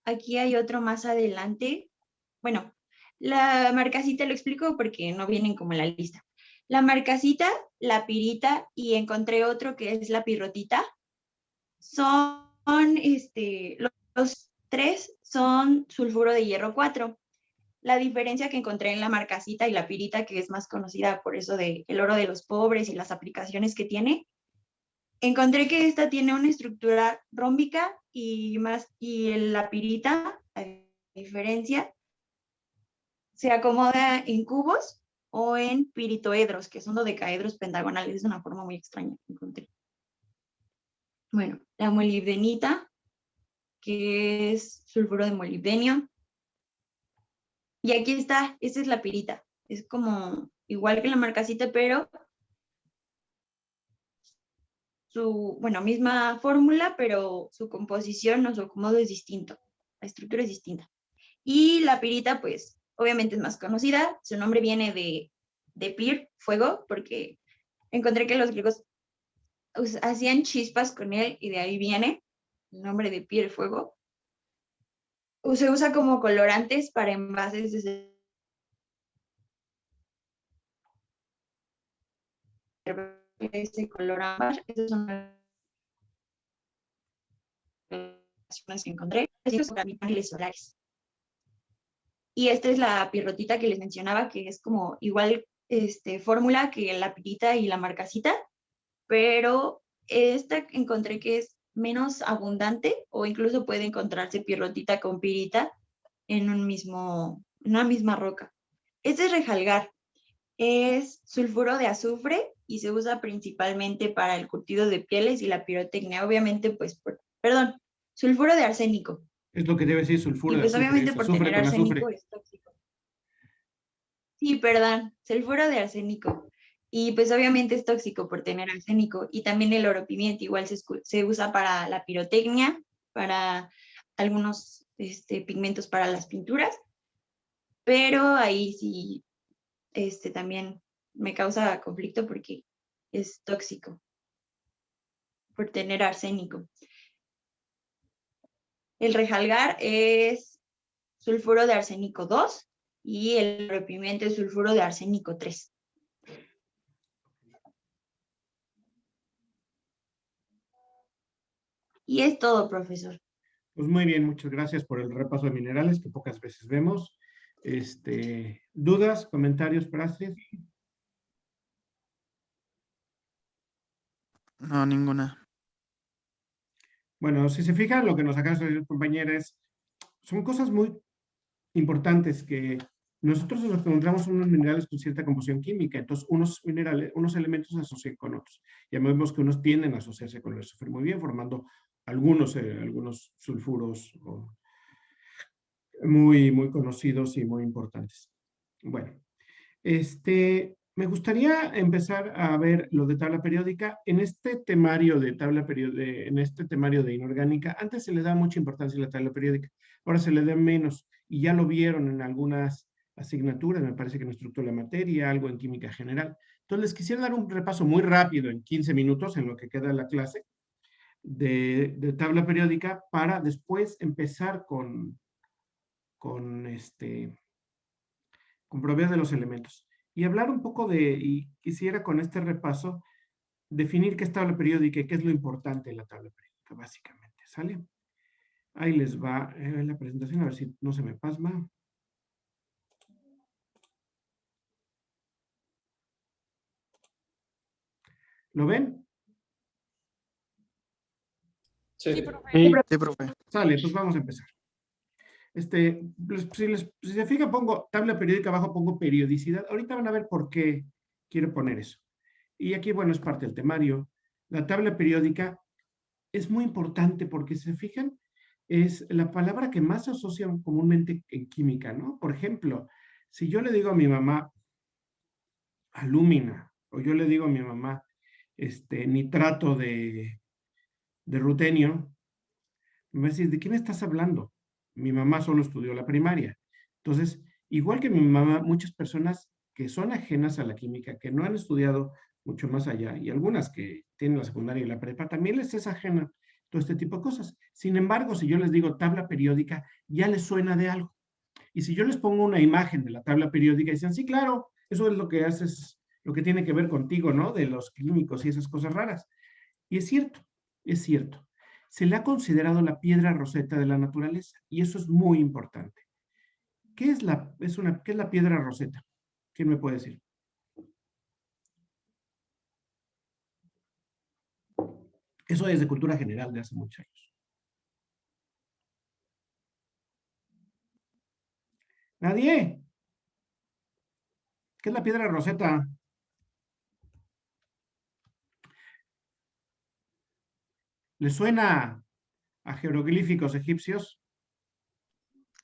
aquí hay otro más adelante. Bueno, la marcasita lo explico porque no vienen como en la lista. La marcasita, la pirita y encontré otro que es la pirrotita. Son, los tres son sulfuro de hierro 4. La diferencia que encontré en la marcasita y la pirita, que es más conocida por eso de el oro de los pobres y las aplicaciones que tiene, encontré que esta tiene una estructura rómbica y la pirita, a diferencia, se acomoda en cubos o en piritoedros, que son dodecaedros pentagonales. Es una forma muy extraña que encontré. Bueno, la molibdenita, que es sulfuro de molibdenio. Y aquí está, esta es la pirita. Es como igual que la marcasita, pero misma fórmula, pero su composición o su acomodo es distinto. La estructura es distinta. Y la pirita, pues, obviamente es más conocida. Su nombre viene de pir, fuego, porque encontré que los griegos hacían chispas con él y de ahí viene el nombre de pir, fuego. Se usa como colorantes para envases de ese color ámbar. Esas son las que encontré. Estos son paneles solares. Y esta es la pirrotita que les mencionaba, que es como igual fórmula que la pirita y la marcasita, pero esta encontré que es menos abundante, o incluso puede encontrarse pirrotita con pirita en una misma roca. Este es rejalgar. Es sulfuro de azufre y se usa principalmente para el curtido de pieles y la pirotecnia. Obviamente, pues, sulfuro de arsénico. Es lo que debe decir sulfuro Y de pues azufre. obviamente Es por azufre tener con arsénico azufre. es tóxico. Sí, perdón, sulfuro de arsénico. Y pues obviamente es tóxico por tener arsénico. Y también el oro pimienta igual se usa para la pirotecnia, para algunos pigmentos para las pinturas. Pero ahí sí, también me causa conflicto porque es tóxico por tener arsénico. El rejalgar es sulfuro de arsénico 2 y el oro pimienta es sulfuro de arsénico 3. Y es todo, profesor. Pues muy bien, muchas gracias por el repaso de minerales que pocas veces vemos. ¿Dudas, comentarios para Astrid? No, ninguna. Bueno, si se fijan, lo que nos acaba de decir compañeros son cosas muy importantes que nosotros nos encontramos unos minerales con cierta composición química, entonces unos elementos se asocian con otros. Ya vemos que unos tienden a asociarse con el azufre muy bien, formando algunos sulfuros muy, muy conocidos y muy importantes. Bueno, me gustaría empezar a ver lo de tabla periódica. En este temario de en este temario de inorgánica, antes se le da mucha importancia a la tabla periódica, ahora se le da menos, y ya lo vieron en algunas asignaturas, me parece que en estructura de la materia, algo en química general. Entonces, les quisiera dar un repaso muy rápido en 15 minutos en lo que queda de la clase de tabla periódica para después empezar con con propiedades de los elementos. Y hablar un poco y quisiera con este repaso definir qué es tabla periódica y qué es lo importante de la tabla periódica, básicamente, ¿sale? Ahí les va la presentación, a ver si no se me pasma. ¿Lo ven? Sí. Sí, profe. Sí, profe. Sale, pues vamos a empezar. Si se fija, pongo tabla periódica, abajo pongo periodicidad. Ahorita van a ver por qué quiero poner eso. Y aquí, bueno, es parte del temario. La tabla periódica es muy importante porque, si se fijan, es la palabra que más se asocia comúnmente en química, ¿no? Por ejemplo, si yo le digo a mi mamá alúmina, o yo le digo a mi mamá nitrato de rutenio, me va a decir, ¿de qué me estás hablando? Mi mamá solo estudió la primaria. Entonces, igual que mi mamá, muchas personas que son ajenas a la química, que no han estudiado mucho más allá, y algunas que tienen la secundaria y la prepa, también les es ajena todo este tipo de cosas. Sin embargo, si yo les digo tabla periódica, ya les suena de algo. Y si yo les pongo una imagen de la tabla periódica, dicen, sí, claro, eso es lo que haces, lo que tiene que ver contigo, ¿no? De los químicos y esas cosas raras. Y es cierto, es cierto. Se le ha considerado la piedra roseta de la naturaleza, y eso es muy importante. ¿Qué es qué es la piedra roseta? ¿Quién me puede decir? Eso es de cultura general de hace muchos años. ¿Nadie? ¿Qué es la piedra roseta? ¿Le suena a jeroglíficos egipcios?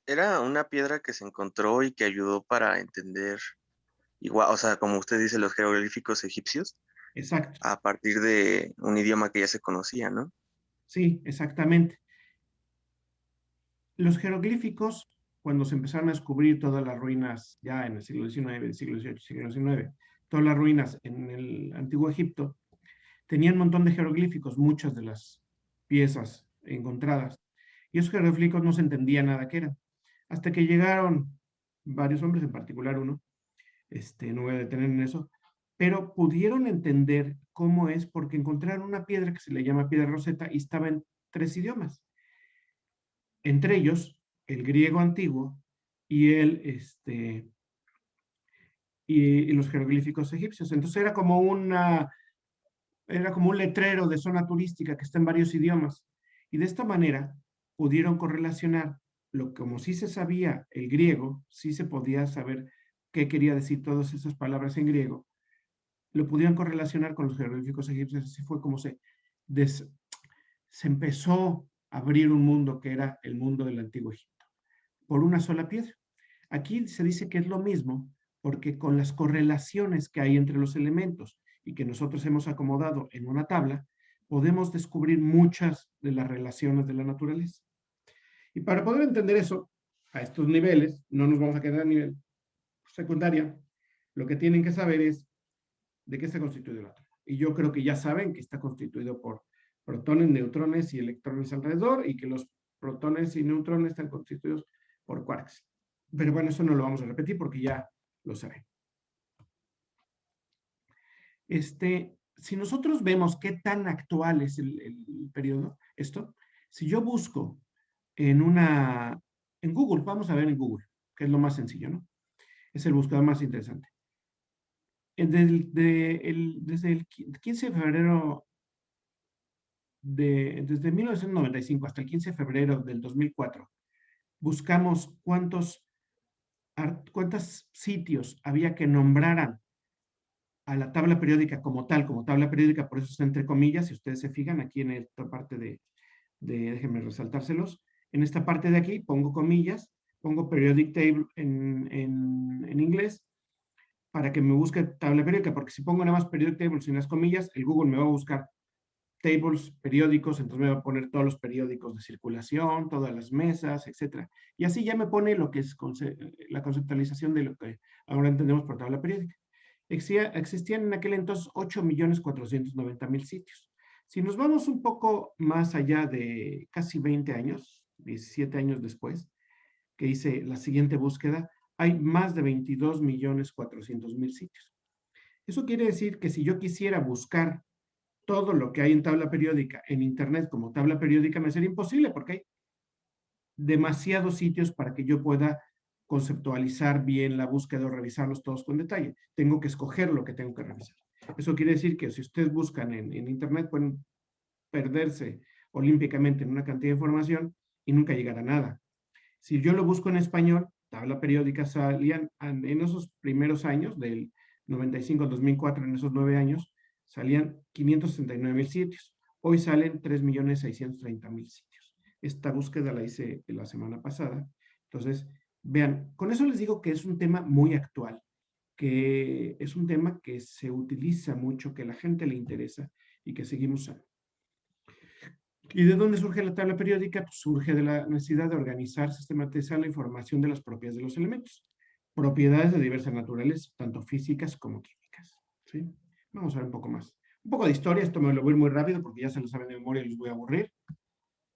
Era una piedra que se encontró y que ayudó para entender, igual, o sea, como usted dice, los jeroglíficos egipcios, Exacto. a partir de un idioma que ya se conocía, ¿no? Sí, exactamente. Los jeroglíficos, cuando se empezaron a descubrir todas las ruinas ya en el siglo XIX, siglo XVIII, siglo XIX, todas las ruinas en el antiguo Egipto, tenían un montón de jeroglíficos, muchas de las piezas encontradas. Y esos jeroglíficos no se entendía nada qué eran. Hasta que llegaron varios hombres, en particular uno, no voy a detener en eso, pero pudieron entender cómo es porque encontraron una piedra que se le llama piedra roseta y estaba en 3 idiomas. Entre ellos, el griego antiguo y y los jeroglíficos egipcios. Entonces era como un letrero de zona turística que está en varios idiomas. Y de esta manera pudieron correlacionar como sí se sabía el griego, sí se podía saber qué quería decir todas esas palabras en griego, lo pudieron correlacionar con los jeroglíficos egipcios. Así fue como se empezó a abrir un mundo que era el mundo del antiguo Egipto, por una sola piedra. Aquí se dice que es lo mismo porque con las correlaciones que hay entre los elementos y que nosotros hemos acomodado en una tabla, podemos descubrir muchas de las relaciones de la naturaleza. Y para poder entender eso, a estos niveles, no nos vamos a quedar a nivel secundaria, lo que tienen que saber es de qué está constituido el átomo. Y yo creo que ya saben que está constituido por protones, neutrones y electrones alrededor, y que los protones y neutrones están constituidos por quarks. Pero bueno, eso no lo vamos a repetir porque ya lo saben. Si nosotros vemos qué tan actual es el periodo, si yo busco en Google, vamos a ver en Google, que es lo más sencillo, ¿no? Es el buscador más interesante. Desde el 15 de febrero, desde 1995 hasta el 15 de febrero del 2004, buscamos cuántos sitios había que nombraran a la tabla periódica como tal, como tabla periódica, por eso está entre comillas, si ustedes se fijan aquí en esta parte déjenme resaltárselos, en esta parte de aquí pongo comillas, pongo periodic table en inglés para que me busque tabla periódica, porque si pongo nada más periodic table sin las comillas, el Google me va a buscar tables, periódicos, entonces me va a poner todos los periódicos de circulación, todas las mesas, etcétera. Y así ya me pone lo que es la conceptualización de lo que ahora entendemos por tabla periódica. Existían en aquel entonces 8.490.000 sitios. Si nos vamos un poco más allá de casi 20 años, 17 años después, que hice la siguiente búsqueda, hay más de 22.400.000 sitios. Eso quiere decir que si yo quisiera buscar todo lo que hay en tabla periódica en Internet como tabla periódica, me sería imposible porque hay demasiados sitios para que yo pueda conceptualizar bien la búsqueda o revisarlos todos con detalle. Tengo que escoger lo que tengo que revisar. Eso quiere decir que si ustedes buscan en Internet pueden perderse olímpicamente en una cantidad de información y nunca llegar a nada. Si yo lo busco en español, tabla periódica salían en esos primeros años, del 95 al 2004, en esos 9 años, salían 569.000 sitios. Hoy salen 3.630.000 sitios. Esta búsqueda la hice la semana pasada. Entonces, vean, con eso les digo que es un tema muy actual, que es un tema que se utiliza mucho, que a la gente le interesa y que seguimos usando. ¿Y de dónde surge la tabla periódica? Pues surge de la necesidad de organizar, sistematizar la información de las propiedades de los elementos. Propiedades de diversas naturaleza, tanto físicas como químicas. ¿Sí? Vamos a ver un poco más. Un poco de historia, esto me lo voy a ir muy rápido porque ya se lo saben de memoria y los voy a aburrir.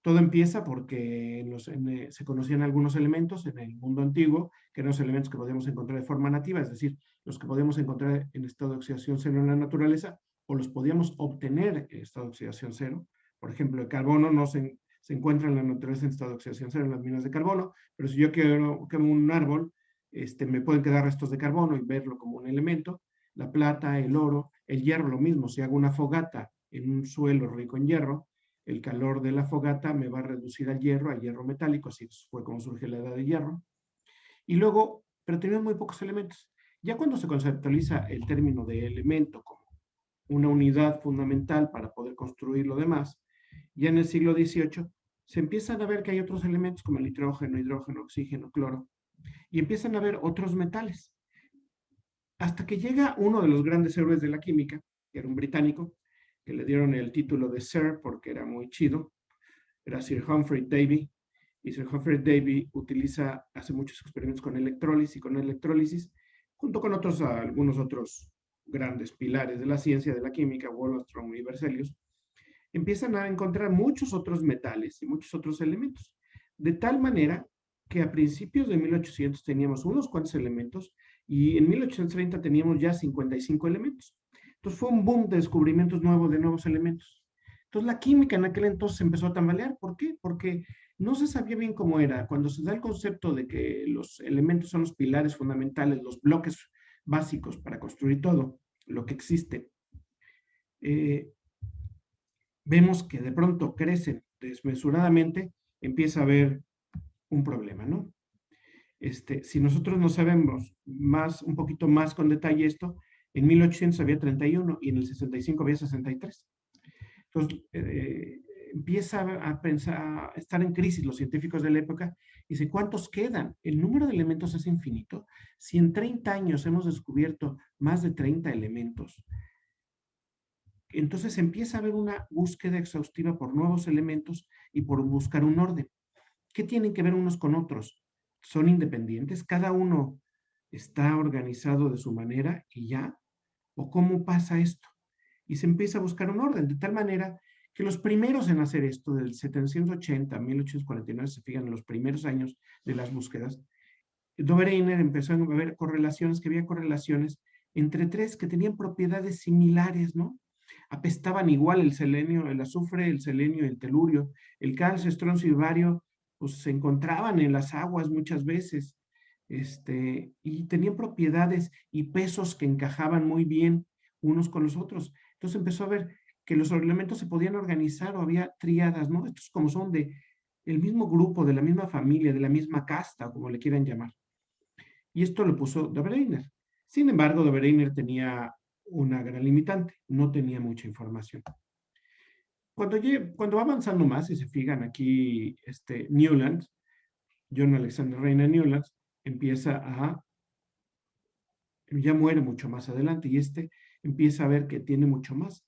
Todo empieza porque se conocían algunos elementos en el mundo antiguo, que eran los elementos que podíamos encontrar de forma nativa, es decir, los que podíamos encontrar en estado de oxidación cero en la naturaleza, o los podíamos obtener en estado de oxidación cero. Por ejemplo, el carbono no se encuentra en la naturaleza en estado de oxidación cero en las minas de carbono, pero si yo quiero quemo un árbol, me pueden quedar restos de carbono y verlo como un elemento. La plata, el oro, el hierro, lo mismo. Si hago una fogata en un suelo rico en hierro, el calor de la fogata me va a reducir al hierro metálico, así fue como surge la edad de hierro. Y luego, pero tenían muy pocos elementos. Ya cuando se conceptualiza el término de elemento como una unidad fundamental para poder construir lo demás, ya en el siglo XVIII se empiezan a ver que hay otros elementos como el nitrógeno, hidrógeno, oxígeno, cloro, y empiezan a ver otros metales. Hasta que llega uno de los grandes héroes de la química, que era un británico, que le dieron el título de Sir porque era muy chido, era Sir Humphrey Davy, y Sir Humphrey Davy hace muchos experimentos con electrólisis, junto con algunos otros grandes pilares de la ciencia, de la química, Wollaston y Berzelius, empiezan a encontrar muchos otros metales y muchos otros elementos, de tal manera que a principios de 1800 teníamos unos cuantos elementos y en 1830 teníamos ya 55 elementos. Entonces fue un boom de descubrimientos nuevos de nuevos elementos. Entonces la química en aquel entonces empezó a tambalear. ¿Por qué? Porque no se sabía bien cómo era. Cuando se da el concepto de que los elementos son los pilares fundamentales, los bloques básicos para construir todo lo que existe, vemos que de pronto crecen desmesuradamente, empieza a haber un problema, ¿no? Si nosotros no sabemos un poquito más con detalle esto, en 1800 había 31 y en el 65 había 63. Entonces, empieza a estar en crisis los científicos de la época y dicen, ¿cuántos quedan? El número de elementos es infinito. Si en 30 años hemos descubierto más de 30 elementos, entonces empieza a haber una búsqueda exhaustiva por nuevos elementos y por buscar un orden. ¿Qué tienen que ver unos con otros? ¿Son independientes? ¿Cada uno está organizado de su manera y ya? ¿O cómo pasa esto? Y se empieza a buscar un orden, de tal manera que los primeros en hacer esto, del 780 a 1849, se fijan en los primeros años de las búsquedas, Dobereiner empezó a ver correlaciones, que había correlaciones entre tres que tenían propiedades similares, ¿no? Apestaban igual el selenio, el azufre, el selenio y el telurio. El calcio, estroncio y bario, pues se encontraban en las aguas muchas veces, y tenían propiedades y pesos que encajaban muy bien unos con los otros. Entonces empezó a ver que los elementos se podían organizar o había tríadas, ¿no? Estos como son del mismo grupo, de la misma familia, de la misma casta, como le quieran llamar. Y esto lo puso Dobereiner. Sin embargo, Dobereiner tenía una gran limitante, no tenía mucha información. Cuando va avanzando más, y se fijan aquí Newland, John Alexander Reina Newlands, ya muere mucho más adelante, y empieza a ver que tiene mucho más.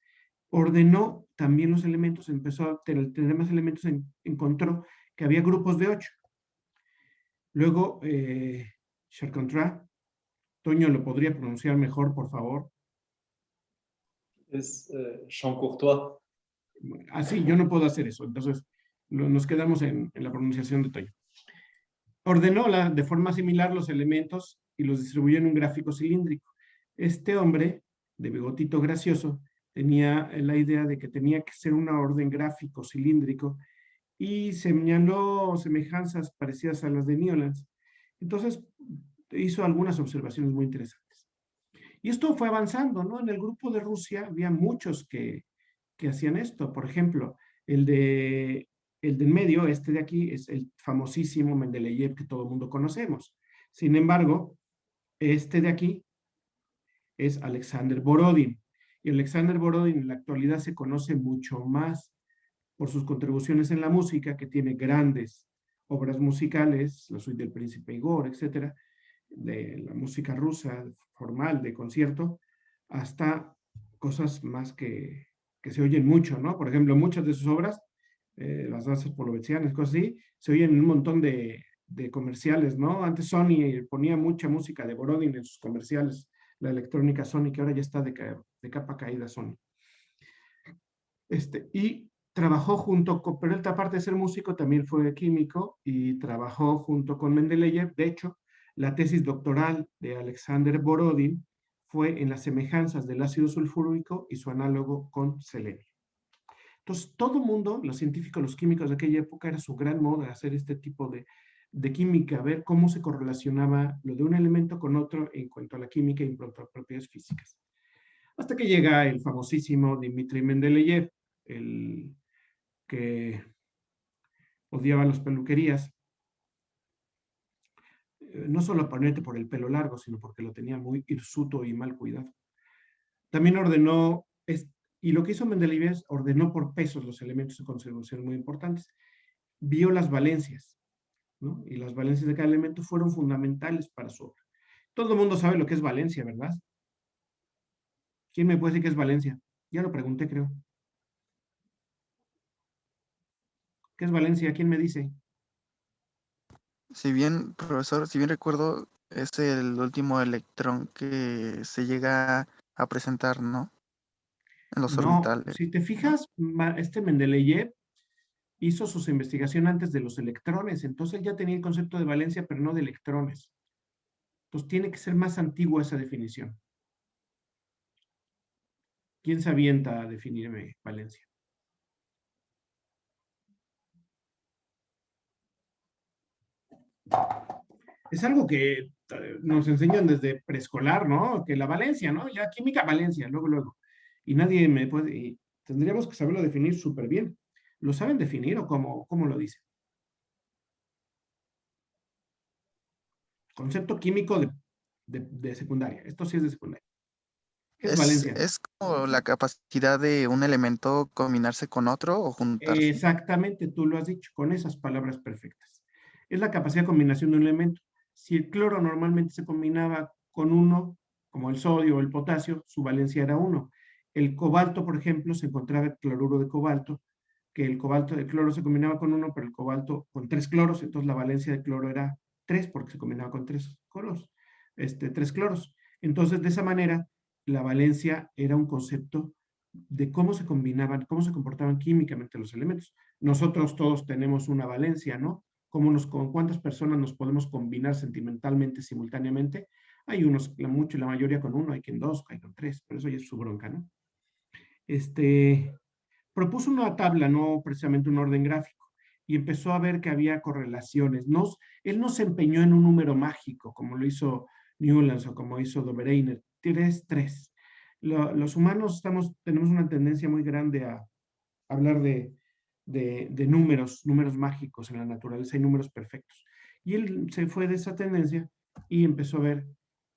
Ordenó también los elementos, empezó a tener más elementos, encontró que había grupos de 8. Luego, Charcontra, Toño, ¿lo podría pronunciar mejor, por favor? Es Champ-Courtois. Así, yo no puedo hacer eso, entonces nos quedamos en la pronunciación de Toño. Ordenó de forma similar los elementos y los distribuyó en un gráfico cilíndrico. Este hombre, de bigotito gracioso, tenía la idea de que tenía que ser una orden gráfico cilíndrico y señaló semejanzas parecidas a las de Newlands. Entonces, hizo algunas observaciones muy interesantes. Y esto fue avanzando, ¿no? En el grupo de Rusia había muchos que hacían esto. Por ejemplo, el del medio, este de aquí, es el famosísimo Mendeleev que todo el mundo conocemos. Sin embargo, este de aquí es Alexander Borodin. Y Alexander Borodin en la actualidad se conoce mucho más por sus contribuciones en la música, que tiene grandes obras musicales, la suite del Príncipe Igor, etcétera, de la música rusa formal, de concierto, hasta cosas más que se oyen mucho, ¿no? Por ejemplo, muchas de sus obras, las danzas polovetzianas, cosas así, se oyen en un montón de comerciales, ¿no? Antes Sony ponía mucha música de Borodin en sus comerciales, la electrónica Sony, que ahora ya está de capa caída Sony. Y trabajó junto con, pero él aparte de ser músico, también fue químico y trabajó junto con Mendeleev. De hecho, la tesis doctoral de Alexander Borodin fue en las semejanzas del ácido sulfúrico y su análogo con selenio. Entonces, todo el mundo, los científicos, los químicos de aquella época, era su gran moda hacer este tipo de química, ver cómo se correlacionaba lo de un elemento con otro en cuanto a la química y en cuanto a propiedades físicas. Hasta que llega el famosísimo Dmitri Mendeleev, el que odiaba las peluquerías, no solo aparentemente por el pelo largo, sino porque lo tenía muy hirsuto y mal cuidado. También ordenó, y lo que hizo Mendeleev es ordenó por pesos los elementos de conservación muy importantes. Vio las valencias, ¿no? Y las valencias de cada elemento fueron fundamentales para su obra. Todo el mundo sabe lo que es valencia, ¿verdad? ¿Quién me puede decir qué es valencia? Ya lo pregunté, creo. ¿Qué es valencia? ¿Quién me dice? Si bien, profesor, si bien recuerdo, es el último electrón que se llega a presentar, ¿no? En los No, orbitales. si te fijas, Mendeleev hizo sus investigaciones antes de los electrones, entonces él ya tenía el concepto de valencia, pero no de electrones. Entonces tiene que ser más antigua esa definición. ¿Quién se avienta a definirme valencia? Es algo que nos enseñan desde preescolar, ¿no? Que la valencia, ¿no? Ya química valencia, luego. Y nadie me puede, y tendríamos que saberlo definir súper bien. ¿Lo saben definir o cómo lo dicen? Concepto químico de secundaria. Esto sí es de secundaria. ¿Qué es valencia? Es como la capacidad de un elemento combinarse con otro o juntarse. Exactamente, tú lo has dicho, con esas palabras perfectas. Es la capacidad de combinación de un elemento. Si el cloro normalmente se combinaba con uno, como el sodio o el potasio, su valencia era 1. El cobalto, por ejemplo, se encontraba el cloruro de cobalto, que el cloro se combinaba con 1, pero el cobalto con 3 cloros, entonces la valencia de cloro era 3 porque se combinaba con 3 cloros. 3 cloros. Entonces, de esa manera, la valencia era un concepto de cómo se combinaban, cómo se comportaban químicamente los elementos. Nosotros todos tenemos una valencia, ¿no? Con cuántas personas nos podemos combinar sentimentalmente simultáneamente. Hay unos, la mayoría con 1, hay quien 2, hay con 3, pero eso ya es su bronca, ¿no? Propuso una tabla, no precisamente un orden gráfico, y empezó a ver que había correlaciones. Él no se empeñó en un número mágico, como lo hizo Newlands o como hizo Dobereiner. 3. Los humanos tenemos una tendencia muy grande a hablar de números mágicos en la naturaleza y números perfectos. Y él se fue de esa tendencia y empezó a ver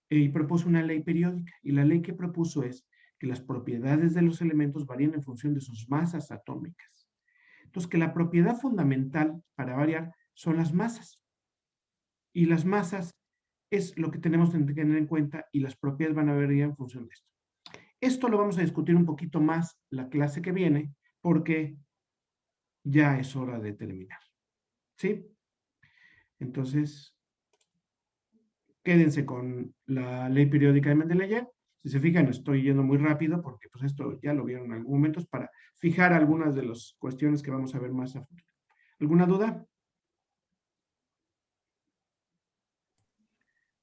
y propuso una ley periódica. Y la ley que propuso es que las propiedades de los elementos varían en función de sus masas atómicas. Entonces, que la propiedad fundamental, para variar, son las masas. Y las masas es lo que tenemos que tener en cuenta y las propiedades van a variar en función de esto. Esto lo vamos a discutir un poquito más la clase que viene porque ya es hora de terminar. ¿Sí? Entonces, quédense con la ley periódica de Mendeleev. Si se fijan, estoy yendo muy rápido porque pues esto ya lo vieron en algún momento para fijar algunas de las cuestiones que vamos a ver más a futuro. ¿Alguna duda?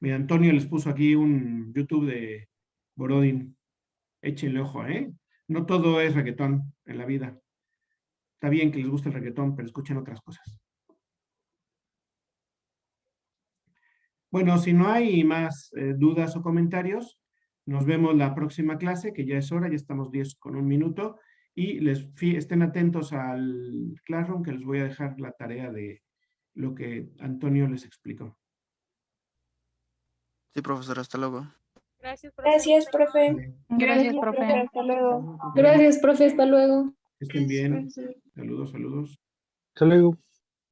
Mira, Antonio les puso aquí un YouTube de Borodin. Échenle ojo, ¿eh? No todo es reggaetón en la vida. Está bien que les guste el reggaetón, pero escuchen otras cosas. Bueno, si no hay más dudas o comentarios, nos vemos la próxima clase, que ya es hora, ya estamos 10 con 1 minuto, y estén atentos al Classroom, que les voy a dejar la tarea de lo que Antonio les explicó. Sí, profesor, hasta luego. Gracias, profe. Gracias, profe. Gracias, profe. Hasta luego. Gracias, profe. Hasta luego. Que estén bien. Profesor. Saludos, saludos. Hasta luego.